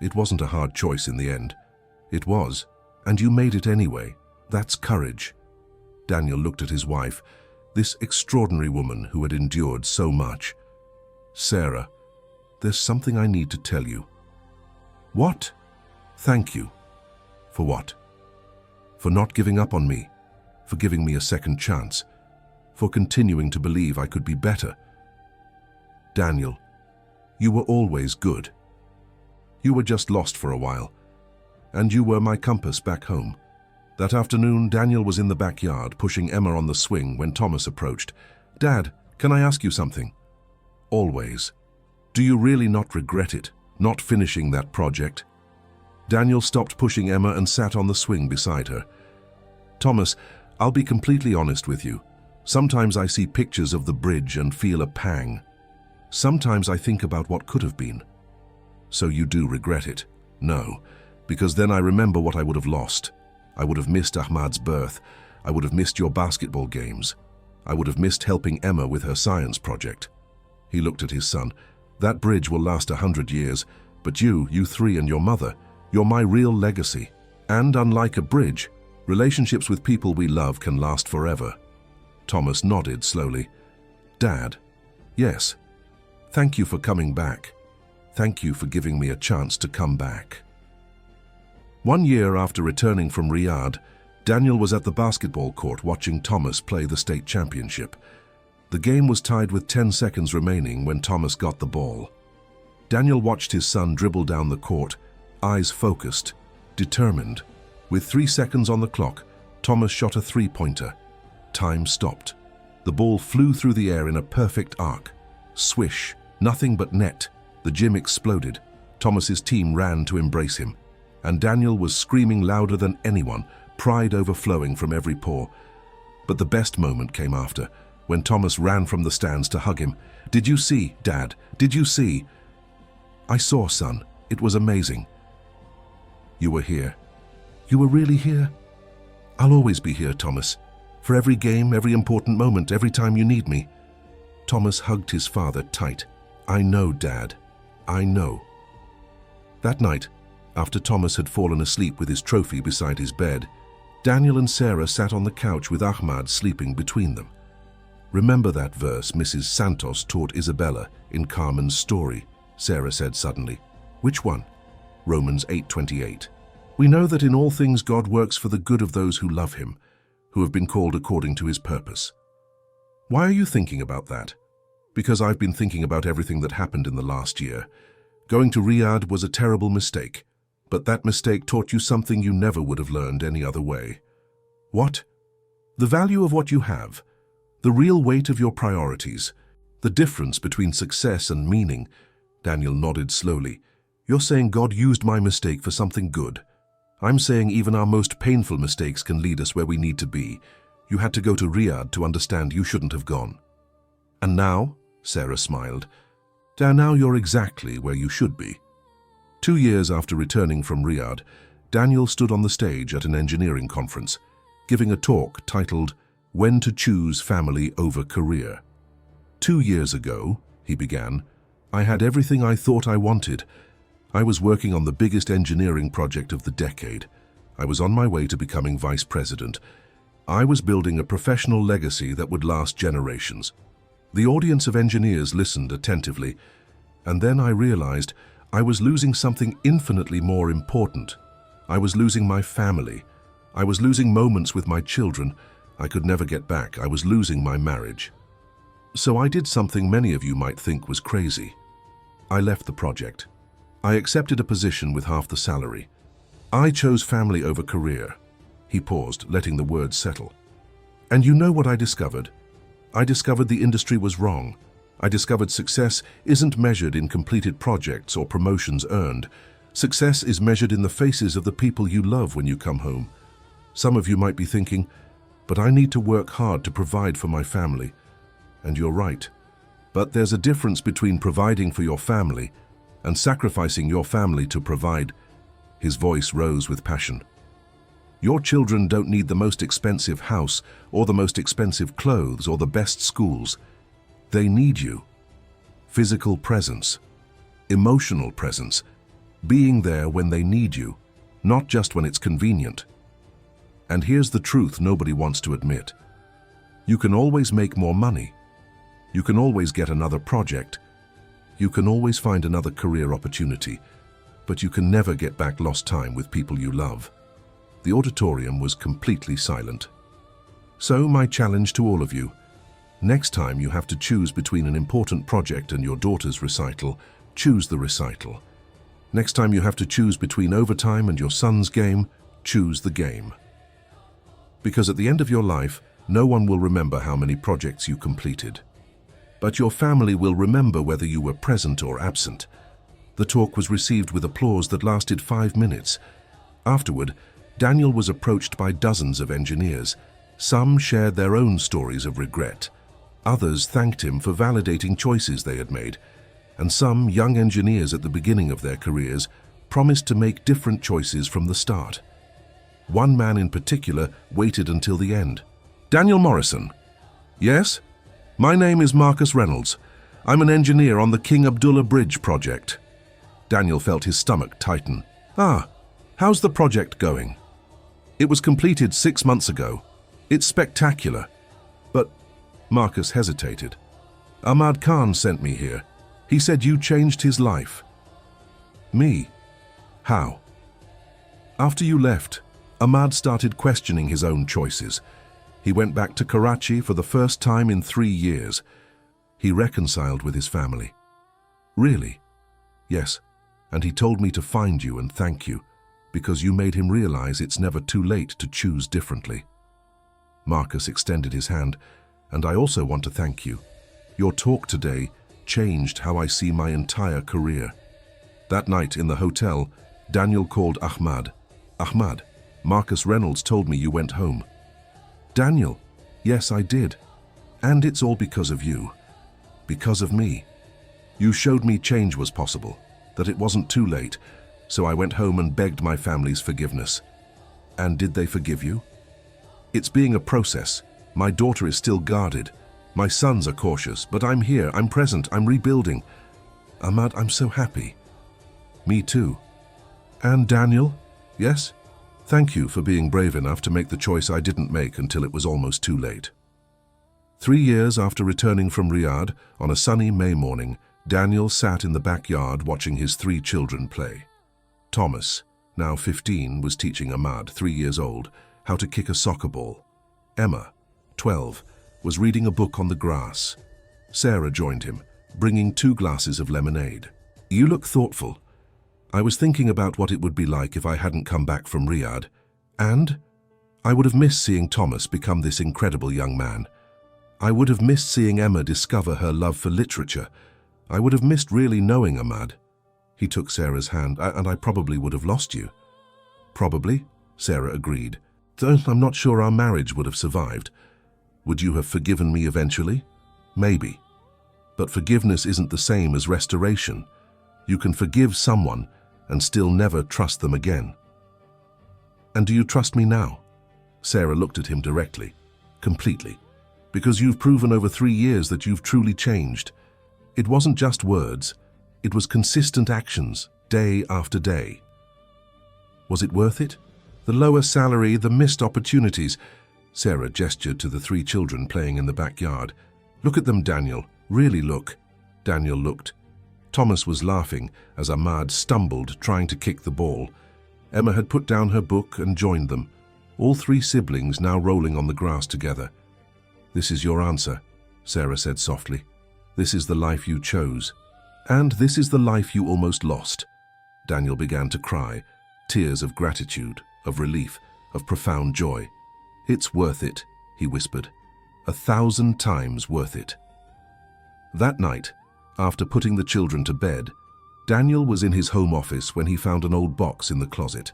It wasn't a hard choice in the end. It was, and you made it anyway. That's courage." Daniel looked at his wife, this extraordinary woman who had endured so much. "Sarah, there's something I need to tell you." "What?" "Thank you." "For what?" "For not giving up on me, for giving me a second chance, for continuing to believe I could be better." "Daniel, you were always good. You were just lost for a while, and you were my compass back home." That afternoon, Daniel was in the backyard pushing Emma on the swing when Thomas approached. "Dad, can I ask you something?" "Always." "Do you really not regret it, not finishing that project?" Daniel stopped pushing Emma and sat on the swing beside her. "Thomas, I'll be completely honest with you. Sometimes I see pictures of the bridge and feel a pang. Sometimes I think about what could have been." "So you do regret it?" "No, because then I remember what I would have lost. I would have missed Ahmad's birth. I would have missed your basketball games. I would have missed helping Emma with her science project." He looked at his son. "That bridge will last 100 years, but you three and your mother, you're my real legacy. And unlike a bridge, relationships with people we love can last forever." Thomas nodded slowly. "Dad, yes. Thank you for coming back. Thank you for giving me a chance to come back." 1 year after returning from Riyadh, Daniel was at the basketball court watching Thomas play the state championship. The game was tied with 10 seconds remaining when Thomas got the ball. Daniel watched his son dribble down the court, eyes focused, determined. With 3 seconds on the clock, Thomas shot a three-pointer. Time stopped. The ball flew through the air in a perfect arc. Swish, nothing but net. The gym exploded. Thomas's team ran to embrace him, and Daniel was screaming louder than anyone, pride overflowing from every pore. But the best moment came after, when Thomas ran from the stands to hug him. "Did you see, Dad? Did you see?" "I saw, son. It was amazing." "You were here." "You were really here?" "I'll always be here, Thomas. For every game, every important moment, every time you need me." Thomas hugged his father tight. "I know, Dad. I know." That night, after Thomas had fallen asleep with his trophy beside his bed, Daniel and Sarah sat on the couch with Ahmad sleeping between them. "Remember that verse Mrs. Santos taught Isabella in Carmen's story?" Sarah said suddenly. "Which one?" "Romans 8:28. We know that in all things God works for the good of those who love him, who have been called according to his purpose." "Why are you thinking about that?" "Because I've been thinking about everything that happened in the last year. Going to Riyadh was a terrible mistake, but that mistake taught you something you never would have learned any other way." "What?" "The value of what you have, the real weight of your priorities, the difference between success and meaning." Daniel nodded slowly. "You're saying God used my mistake for something good. I'm saying even our most painful mistakes can lead us where we need to be. You had to go to Riyadh to understand you shouldn't have gone." "And now?" Sarah smiled. "Now you're exactly where you should be." 2 years after returning from Riyadh, Daniel stood on the stage at an engineering conference, giving a talk titled, When to choose family over career. 2 years ago, he began, I had everything I thought I wanted. I was working on the biggest engineering project of the decade. I was on my way to becoming vice president. I was building a professional legacy that would last generations. The audience of engineers listened attentively, and then I realized I was losing something infinitely more important. I was losing my family. I was losing moments with my children I could never get back. I was losing my marriage. So I did something many of you might think was crazy. I left the project. I accepted a position with half the salary. I chose family over career. He paused, letting the words settle. And you know what I discovered? I discovered the industry was wrong. I discovered success isn't measured in completed projects or promotions earned. Success is measured in the faces of the people you love when you come home. Some of you might be thinking, but I need to work hard to provide for my family. And you're right. But there's a difference between providing for your family and sacrificing your family to provide. His voice rose with passion. Your children don't need the most expensive house or the most expensive clothes or the best schools. They need you. Physical presence, emotional presence, being there when they need you, not just when it's convenient. And here's the truth nobody wants to admit. You can always make more money. You can always get another project. You can always find another career opportunity, but you can never get back lost time with people you love. The auditorium was completely silent. So my challenge to all of you, next time you have to choose between an important project and your daughter's recital, choose the recital. Next time you have to choose between overtime and your son's game, choose the game. Because at the end of your life, no one will remember how many projects you completed. But your family will remember whether you were present or absent. The talk was received with applause that lasted 5 minutes. Afterward, Daniel was approached by dozens of engineers. Some shared their own stories of regret. Others thanked him for validating choices they had made. And some young engineers at the beginning of their careers promised to make different choices from the start. One man in particular waited until the end. Daniel Morrison. Yes? My name is Marcus Reynolds. I'm an engineer on the King Abdullah Bridge project. Daniel felt his stomach tighten. Ah, how's the project going? It was completed 6 months ago. It's spectacular. But Marcus hesitated. Ahmad Khan sent me here. He said you changed his life. Me? How? After you left, Ahmad started questioning his own choices. He went back to Karachi for the first time in 3 years. He reconciled with his family. Really? Yes, and he told me to find you and thank you, because you made him realize it's never too late to choose differently. Marcus extended his hand, and I also want to thank you. Your talk today changed how I see my entire career. That night in the hotel, Daniel called Ahmad. Ahmad, Marcus Reynolds told me you went home. Daniel, yes, I did. And it's all because of you. Because of me. You showed me change was possible, that it wasn't too late, so I went home and begged my family's forgiveness. And did they forgive you? It's being a process. My daughter is still guarded. My sons are cautious, but I'm here, I'm present, I'm rebuilding. Ahmad, I'm so happy. Me too. And Daniel? Yes? Thank you for being brave enough to make the choice I didn't make until it was almost too late. 3 years after returning from Riyadh, on a sunny May morning, Daniel sat in the backyard watching his 3 children play. Thomas, now 15, was teaching Ahmad, 3 years old, how to kick a soccer ball. Emma, 12, was reading a book on the grass. Sarah joined him, bringing 2 glasses of lemonade. You look thoughtful. I was thinking about what it would be like if I hadn't come back from Riyadh, and I would have missed seeing Thomas become this incredible young man. I would have missed seeing Emma discover her love for literature. I would have missed really knowing Ahmad. He took Sarah's hand, and I probably would have lost you. Probably, Sarah agreed. Though I'm not sure our marriage would have survived. Would you have forgiven me eventually? Maybe. But forgiveness isn't the same as restoration. You can forgive someone and still never trust them again. And do you trust me now? Sarah looked at him directly. Completely. Because you've proven over 3 years that you've truly changed. It wasn't just words. It was consistent actions, day after day. Was it worth it? The lower salary, the missed opportunities. Sarah gestured to the 3 children playing in the backyard. Look at them, Daniel. Really look. Daniel looked. Thomas was laughing as Ahmad stumbled, trying to kick the ball. Emma had put down her book and joined them, all 3 siblings now rolling on the grass together. This is your answer, Sarah said softly. This is the life you chose. And this is the life you almost lost. Daniel began to cry, tears of gratitude, of relief, of profound joy. It's worth it, he whispered. 1,000 times worth it. That night, after putting the children to bed, Daniel was in his home office when he found an old box in the closet.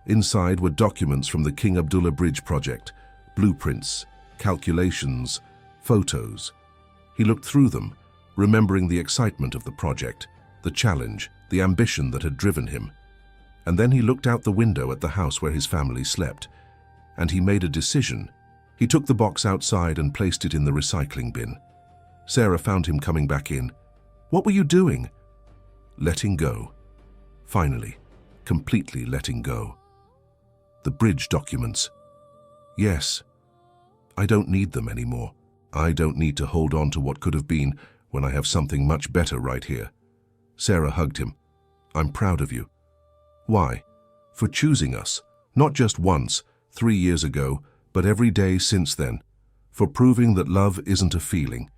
Inside were documents from the King Abdullah Bridge project, blueprints, calculations, photos. He looked through them, remembering the excitement of the project, the challenge, the ambition that had driven him. And then he looked out the window at the house where his family slept, and he made a decision. He took the box outside and placed it in the recycling bin. Sarah found him coming back in. What were you doing? Letting go. Finally, completely letting go. The bridge documents. Yes. I don't need them anymore. I don't need to hold on to what could have been when I have something much better right here. Sarah hugged him. I'm proud of you. Why? For choosing us, not just once, 3 years ago, but every day since then. For proving that love isn't a feeling.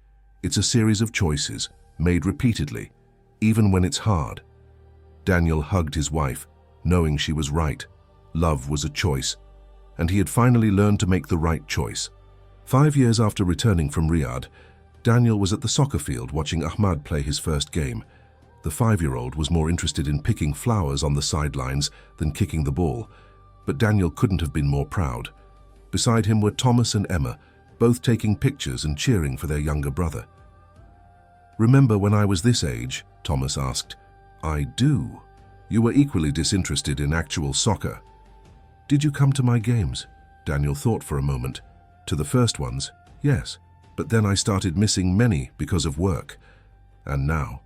It's a series of choices, made repeatedly, even when it's hard. Daniel hugged his wife, knowing she was right. Love was a choice, and he had finally learned to make the right choice. 5 years after returning from Riyadh, Daniel was at the soccer field watching Ahmad play his first game. The 5-year-old was more interested in picking flowers on the sidelines than kicking the ball, but Daniel couldn't have been more proud. Beside him were Thomas and Emma, both taking pictures and cheering for their younger brother. Remember when I was this age? Thomas asked. I do. You were equally disinterested in actual soccer. Did you come to my games? Daniel thought for a moment. To the first ones, yes. But then I started missing many because of work. And now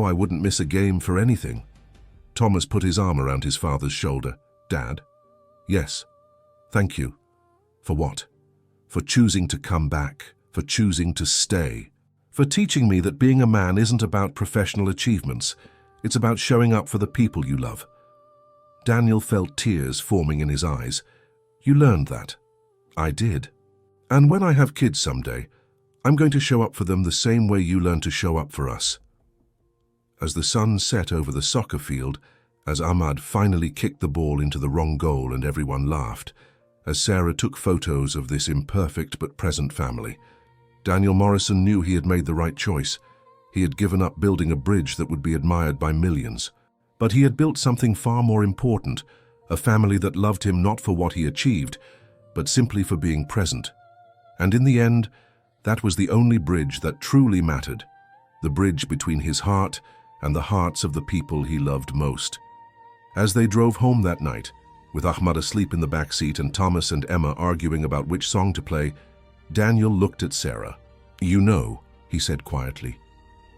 I wouldn't miss a game for anything. Thomas put his arm around his father's shoulder. Dad? Yes. Thank you. For what? For choosing to come back, for choosing to stay, for teaching me that being a man isn't about professional achievements. It's about showing up for the people you love. Daniel felt tears forming in his eyes. You learned that. I did. And when I have kids someday, I'm going to show up for them the same way you learned to show up for us. As the sun set over the soccer field, as Ahmad finally kicked the ball into the wrong goal and everyone laughed, as Sarah took photos of this imperfect but present family, Daniel Morrison knew he had made the right choice. He had given up building a bridge that would be admired by millions. But he had built something far more important, a family that loved him not for what he achieved, but simply for being present. And in the end, that was the only bridge that truly mattered, the bridge between his heart and the hearts of the people he loved most. As they drove home that night, with Ahmad asleep in the back seat and Thomas and Emma arguing about which song to play, Daniel looked at Sarah. You know, he said quietly,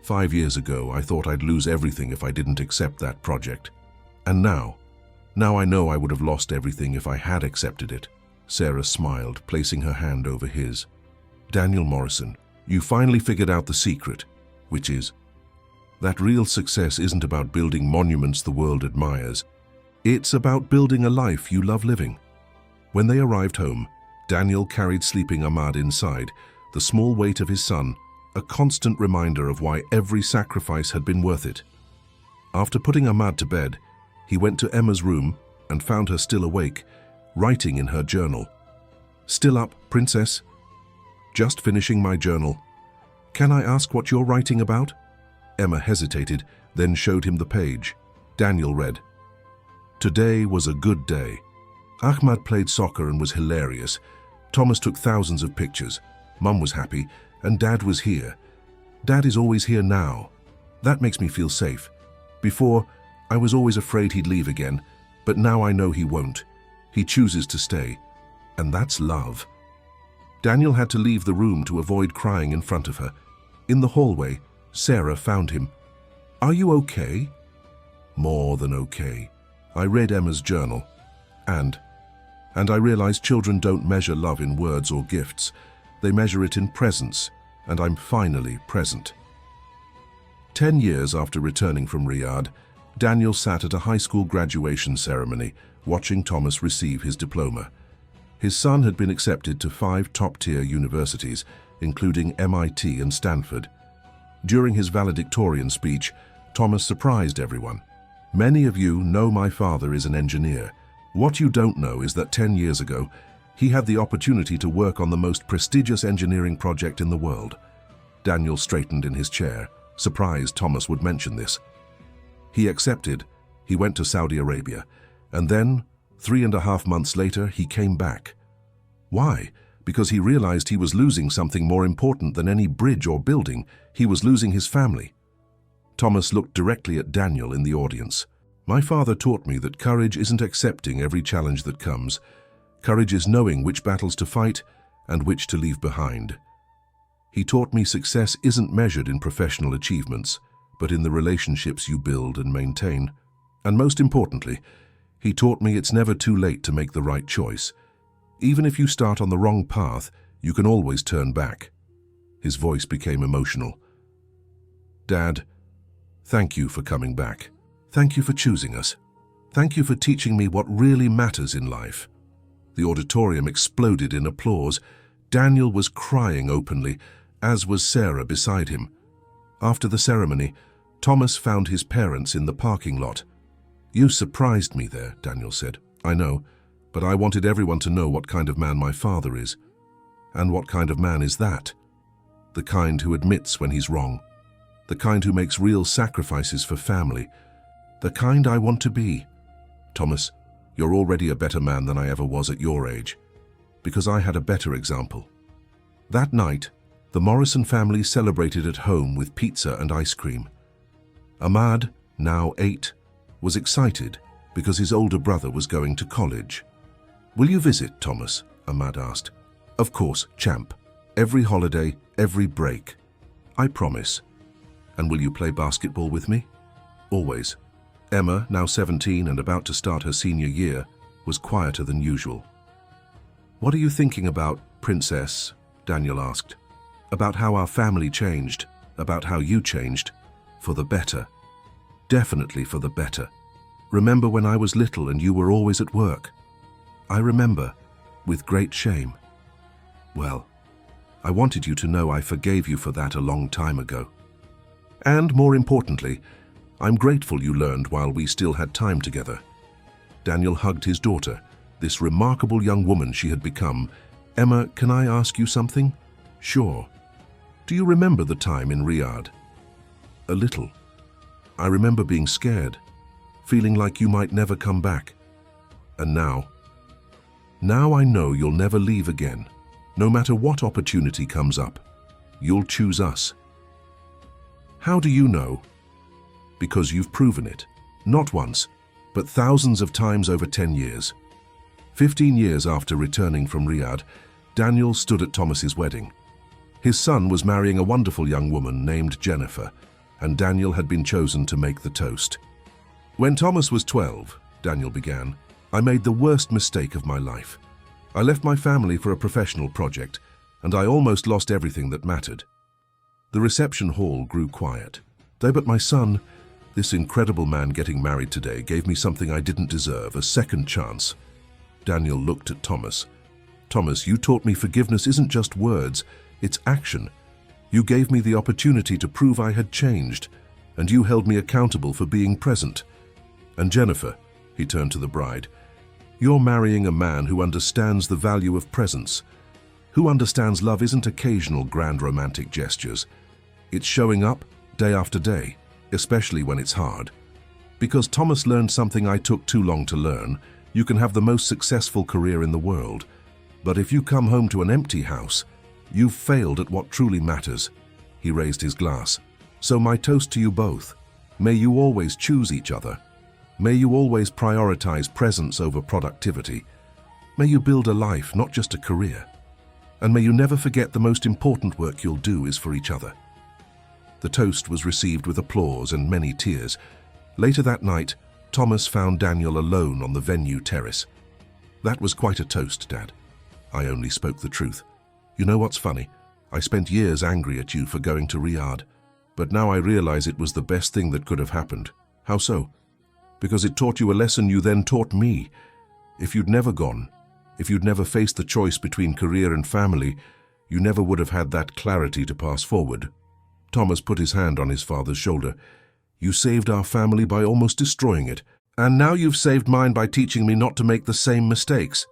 5 years ago I thought I'd lose everything if I didn't accept that project. And now I know I would have lost everything if I had accepted it. Sarah smiled, placing her hand over his. Daniel Morrison, you finally figured out the secret, which is that real success isn't about building monuments the world admires. It's about building a life you love living. When they arrived home, Daniel carried sleeping Ahmad inside, the small weight of his son, a constant reminder of why every sacrifice had been worth it. After putting Ahmad to bed, he went to Emma's room and found her still awake, writing in her journal. Still up, princess? Just finishing my journal. Can I ask what you're writing about? Emma hesitated, then showed him the page. Daniel read. Today was a good day. Ahmad played soccer and was hilarious. Thomas took thousands of pictures. Mum was happy, and Dad was here. Dad is always here now. That makes me feel safe. Before, I was always afraid he'd leave again, but now I know he won't. He chooses to stay, and that's love. Daniel had to leave the room to avoid crying in front of her. In the hallway, Sarah found him. "Are you okay?" "More than okay. I read Emma's journal. And I realized children don't measure love in words or gifts. They measure it in presence, and I'm finally present." 10 years after returning from Riyadh, Daniel sat at a high school graduation ceremony, watching Thomas receive his diploma. His son had been accepted to 5 top-tier universities, including MIT and Stanford. During his valedictorian speech, Thomas surprised everyone. "Many of you know my father is an engineer. What you don't know is that 10 years ago, he had the opportunity to work on the most prestigious engineering project in the world." Daniel straightened in his chair, surprised Thomas would mention this. He accepted. He went to Saudi Arabia, and then, 3.5 months later, he came back. Why? Because he realized he was losing something more important than any bridge or building. He was losing his family. Thomas looked directly at Daniel in the audience. "My father taught me that courage isn't accepting every challenge that comes. Courage is knowing which battles to fight and which to leave behind. He taught me success isn't measured in professional achievements, but in the relationships you build and maintain. And most importantly, he taught me it's never too late to make the right choice. Even if you start on the wrong path, you can always turn back." His voice became emotional. "Dad, thank you for coming back. Thank you for choosing us. Thank you for teaching me what really matters in life." The auditorium exploded in applause. Daniel was crying openly, as was Sarah beside him. After the ceremony, Thomas found his parents in the parking lot. "You surprised me there," Daniel said. "I know, but I wanted everyone to know what kind of man my father is." "And what kind of man is that?" "The kind who admits when he's wrong. The kind who makes real sacrifices for family. The kind I want to be. Thomas, you're already a better man than I ever was at your age, because I had a better example." That night, the Morrison family celebrated at home with pizza and ice cream. Ahmad, now 8, was excited because his older brother was going to college. "Will you visit, Thomas?" Ahmad asked. "Of course, champ. Every holiday, every break. I promise." "And will you play basketball with me?" "Always." Emma, now 17 and about to start her senior year, was quieter than usual. "What are you thinking about, Princess?" Daniel asked. "About how our family changed, about how you changed, for the better. Definitely for the better. Remember when I was little and you were always at work?" "I remember, with great shame." "Well, I wanted you to know I forgave you for that a long time ago. And more importantly, I'm grateful you learned while we still had time together." Daniel hugged his daughter, this remarkable young woman she had become. "Emma, can I ask you something?" "Sure." "Do you remember the time in Riyadh?" "A little. I remember being scared, feeling like you might never come back. And now? Now I know you'll never leave again. No matter what opportunity comes up, you'll choose us." "How do you know?" "Because you've proven it. Not once, but thousands of times over 10 years. 15 years after returning from Riyadh, Daniel stood at Thomas's wedding. His son was marrying a wonderful young woman named Jennifer, and Daniel had been chosen to make the toast. "When Thomas was 12, Daniel began, I made the worst mistake of my life. I left my family for a professional project, and I almost lost everything that mattered." The reception hall grew quiet. "But my son, this incredible man getting married today gave me something I didn't deserve, a second chance." Daniel looked at Thomas. "Thomas, you taught me forgiveness isn't just words, it's action. You gave me the opportunity to prove I had changed, and you held me accountable for being present. And Jennifer," he turned to the bride, "you're marrying a man who understands the value of presence, who understands love isn't occasional grand romantic gestures. It's showing up day after day, especially when it's hard. Because Thomas learned something I took too long to learn. You can have the most successful career in the world, but if you come home to an empty house, you've failed at what truly matters." He raised his glass. "So my toast to you both. May you always choose each other. May you always prioritize presence over productivity. May you build a life, not just a career." And may you never forget the most important work you'll do is for each other." The toast was received with applause and many tears. Later that night, Thomas found Daniel alone on the venue terrace. "That was quite a toast, Dad." "I only spoke the truth. You know what's funny? I spent years angry at you for going to Riyadh, but now I realize it was the best thing that could have happened." "How so?" "Because it taught you a lesson you then taught me. If you'd never gone, if you'd never faced the choice between career and family, you never would have had that clarity to pass forward." Thomas put his hand on his father's shoulder. "You saved our family by almost destroying it, and now you've saved mine by teaching me not to make the same mistakes."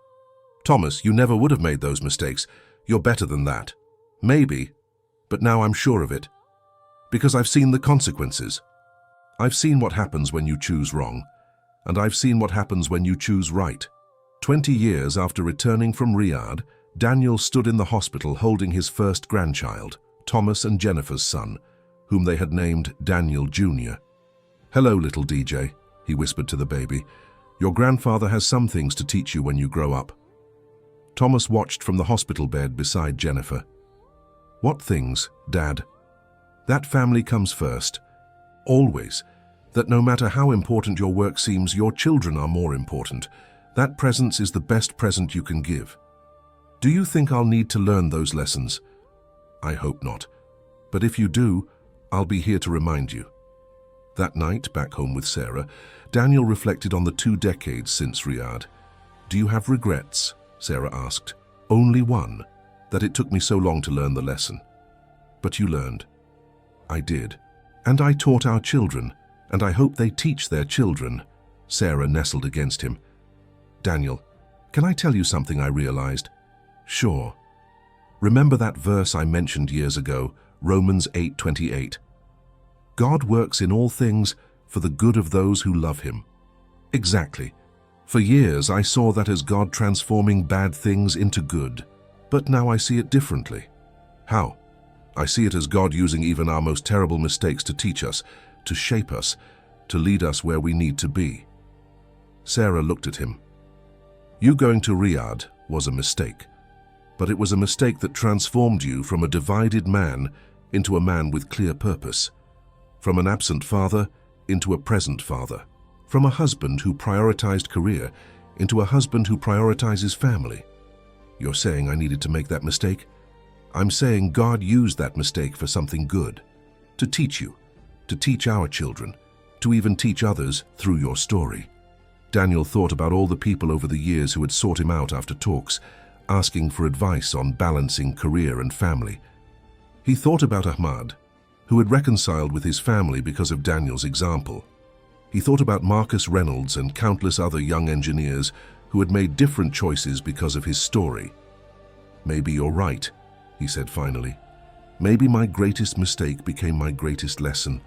"Thomas, you never would have made those mistakes. You're better than that." "Maybe, but now I'm sure of it. Because I've seen the consequences. I've seen what happens when you choose wrong, and I've seen what happens when you choose right." 20 years after returning from Riyadh, Daniel stood in the hospital holding his first grandchild, Thomas and Jennifer's son, whom they had named Daniel Jr. "Hello, little DJ," he whispered to the baby. "Your grandfather has some things to teach you when you grow up." Thomas watched from the hospital bed beside Jennifer. "What things, Dad?" "That family comes first. Always. That no matter how important your work seems, your children are more important. That presence is the best present you can give. Do you think I'll need to learn those lessons?" "I hope not. But if you do, I'll be here to remind you." That night, back home with Sarah, Daniel reflected on the 2 decades since Riyadh. "Do you have regrets?" Sarah asked. "Only one, that it took me so long to learn the lesson." "But you learned." "I did. And I taught our children, and I hope they teach their children." Sarah nestled against him. "Daniel, can I tell you something I realized?" "Sure." "Remember that verse I mentioned years ago, Romans 8:28? God works in all things for the good of those who love him." Exactly. For years I saw that as God transforming bad things into good, but now I see it differently. How? I see it as God using even our most terrible mistakes to teach us, to shape us, to lead us where we need to be. Sarah looked at him. "You going to Riyadh was a mistake, but it was a mistake that transformed you from a divided man into a man with clear purpose, from an absent father into a present father, from a husband who prioritized career into a husband who prioritizes family. You're saying I needed to make that mistake? I'm saying God used that mistake for something good, to teach you, to teach our children, to even teach others through your story." Daniel thought about all the people over the years who had sought him out after talks, asking for advice on balancing career and family. He thought about Ahmad, who had reconciled with his family because of Daniel's example. He thought about Marcus Reynolds and countless other young engineers who had made different choices because of his story. "Maybe you're right," he said finally. "Maybe my greatest mistake became my greatest lesson,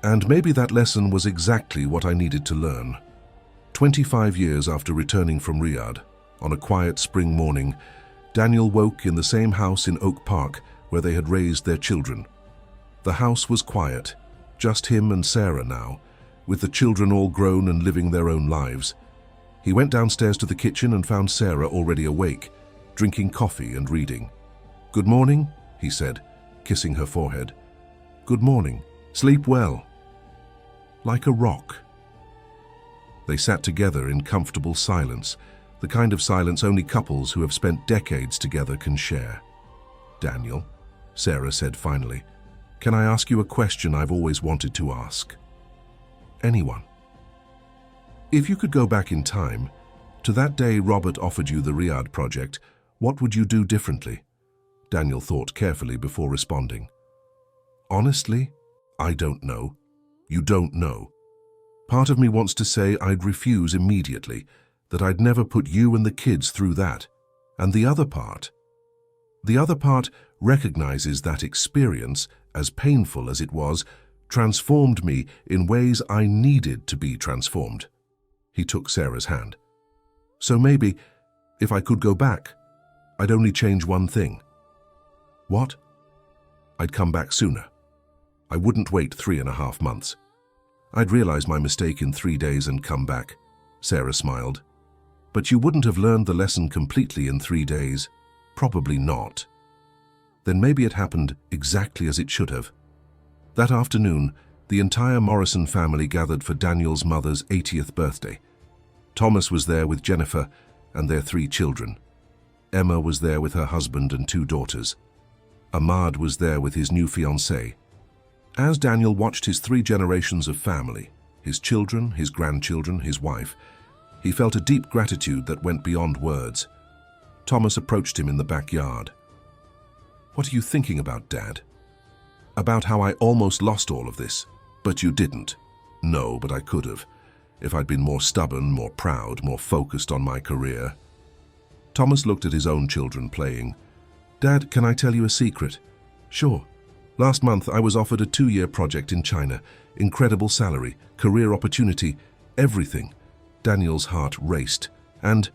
and maybe that lesson was exactly what I needed to learn." 25 years after returning from Riyadh, on a quiet spring morning, Daniel woke in the same house in Oak Park where they had raised their children. The house was quiet, just him and Sarah now, with the children all grown and living their own lives. He went downstairs to the kitchen and found Sarah already awake, drinking coffee and reading. "Good morning," he said, kissing her forehead. "Good morning. Sleep well." "Like a rock." They sat together in comfortable silence, the kind of silence only couples who have spent decades together can share. "Daniel," Sarah said finally, "can I ask you a question I've always wanted to ask?" "Anyone." "If you could go back in time, to that day Robert offered you the Riyadh project, what would you do differently?" Daniel thought carefully before responding. "Honestly, I don't know." "You don't know." "Part of me wants to say I'd refuse immediately, that I'd never put you and the kids through that. And the other part recognizes that experience, as painful as it was, transformed me in ways I needed to be transformed." He took Sarah's hand. "So maybe, if I could go back, I'd only change one thing." "What?" "I'd come back sooner. I wouldn't wait 3.5 months. I'd realize my mistake in 3 days and come back." Sarah smiled. "But you wouldn't have learned the lesson completely in 3 days. Probably not. Then maybe it happened exactly as it should have. That afternoon, the entire Morrison family gathered for Daniel's mother's 80th birthday. Thomas was there with Jennifer and their 3 children. Emma was there with her husband and 2 daughters. Ahmad was there with his new fiancée. As Daniel watched his 3 generations of family, his children, his grandchildren, his wife, he felt a deep gratitude that went beyond words. Thomas approached him in the backyard. "What are you thinking about, Dad?" "About how I almost lost all of this." "But you didn't." "No, but I could have. If I'd been more stubborn, more proud, more focused on my career." Thomas looked at his own children playing. "Dad, can I tell you a secret?" "Sure." "Last month I was offered a 2-year project in China. Incredible salary, career opportunity, everything." Daniel's heart raced, and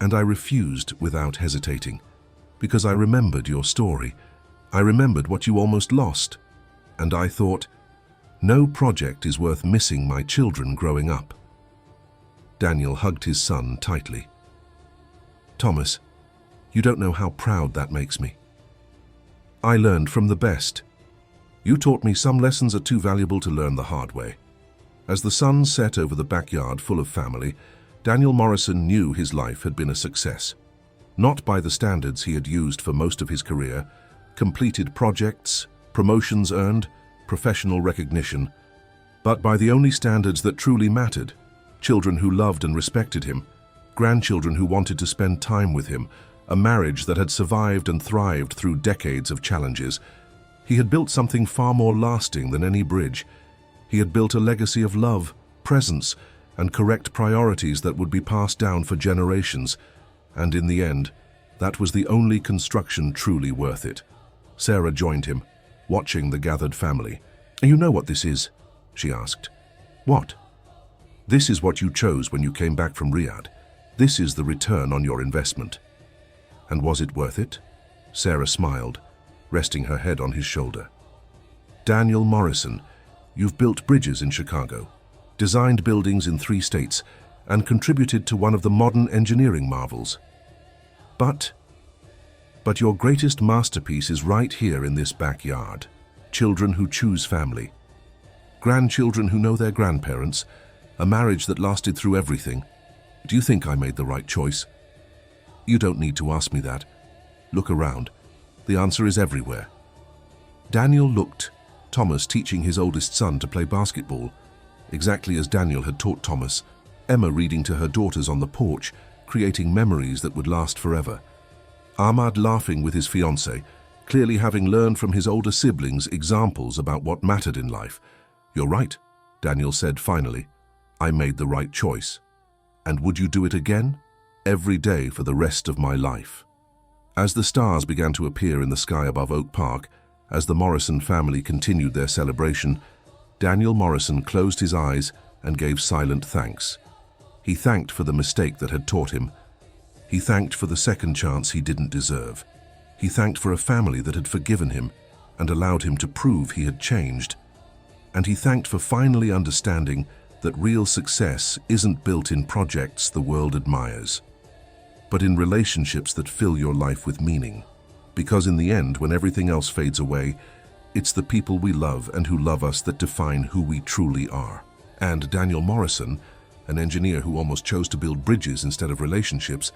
I refused without hesitating. Because I remembered your story. I remembered what you almost lost. And I thought, no project is worth missing my children growing up. Daniel hugged his son tightly. "Thomas, you don't know how proud that makes me. I learned from the best. You taught me some lessons are too valuable to learn the hard way." As the sun set over the backyard full of family, Daniel Morrison knew his life had been a success. Not by the standards he had used for most of his career, completed projects, promotions earned, professional recognition, but by the only standards that truly mattered: children who loved and respected him, grandchildren who wanted to spend time with him, a marriage that had survived and thrived through decades of challenges. He had built something far more lasting than any bridge. He had built a legacy of love, presence, and correct priorities that would be passed down for generations. And in the end, that was the only construction truly worth it. Sarah joined him, watching the gathered family. "You know what this is?" she asked. "What?" "This is what you chose when you came back from Riyadh. This is the return on your investment." "And was it worth it?" Sarah smiled, resting her head on his shoulder. "Daniel Morrison, you've built bridges in Chicago, designed buildings in 3 states, and contributed to one of the modern engineering marvels. But your greatest masterpiece is right here in this backyard. Children who choose family. Grandchildren who know their grandparents. A marriage that lasted through everything. Do you think I made the right choice?" "You don't need to ask me that. Look around. The answer is everywhere." Daniel looked, Thomas teaching his oldest son to play basketball, exactly as Daniel had taught Thomas, Emma reading to her daughters on the porch, creating memories that would last forever. Ahmad laughing with his fiancée, clearly having learned from his older siblings examples about what mattered in life. "You're right," Daniel said finally. "I made the right choice. And would you do it again? Every day for the rest of my life." As the stars began to appear in the sky above Oak Park, as the Morrison family continued their celebration, Daniel Morrison closed his eyes and gave silent thanks. He thanked for the mistake that had taught him. He thanked for the second chance he didn't deserve. He thanked for a family that had forgiven him and allowed him to prove he had changed. And he thanked for finally understanding that real success isn't built in projects the world admires, but in relationships that fill your life with meaning. Because in the end, when everything else fades away, it's the people we love and who love us that define who we truly are. And Daniel Morrison, an engineer who almost chose to build bridges instead of relationships,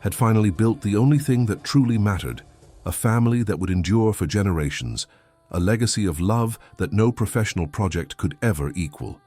had finally built the only thing that truly mattered: a family that would endure for generations, a legacy of love that no professional project could ever equal.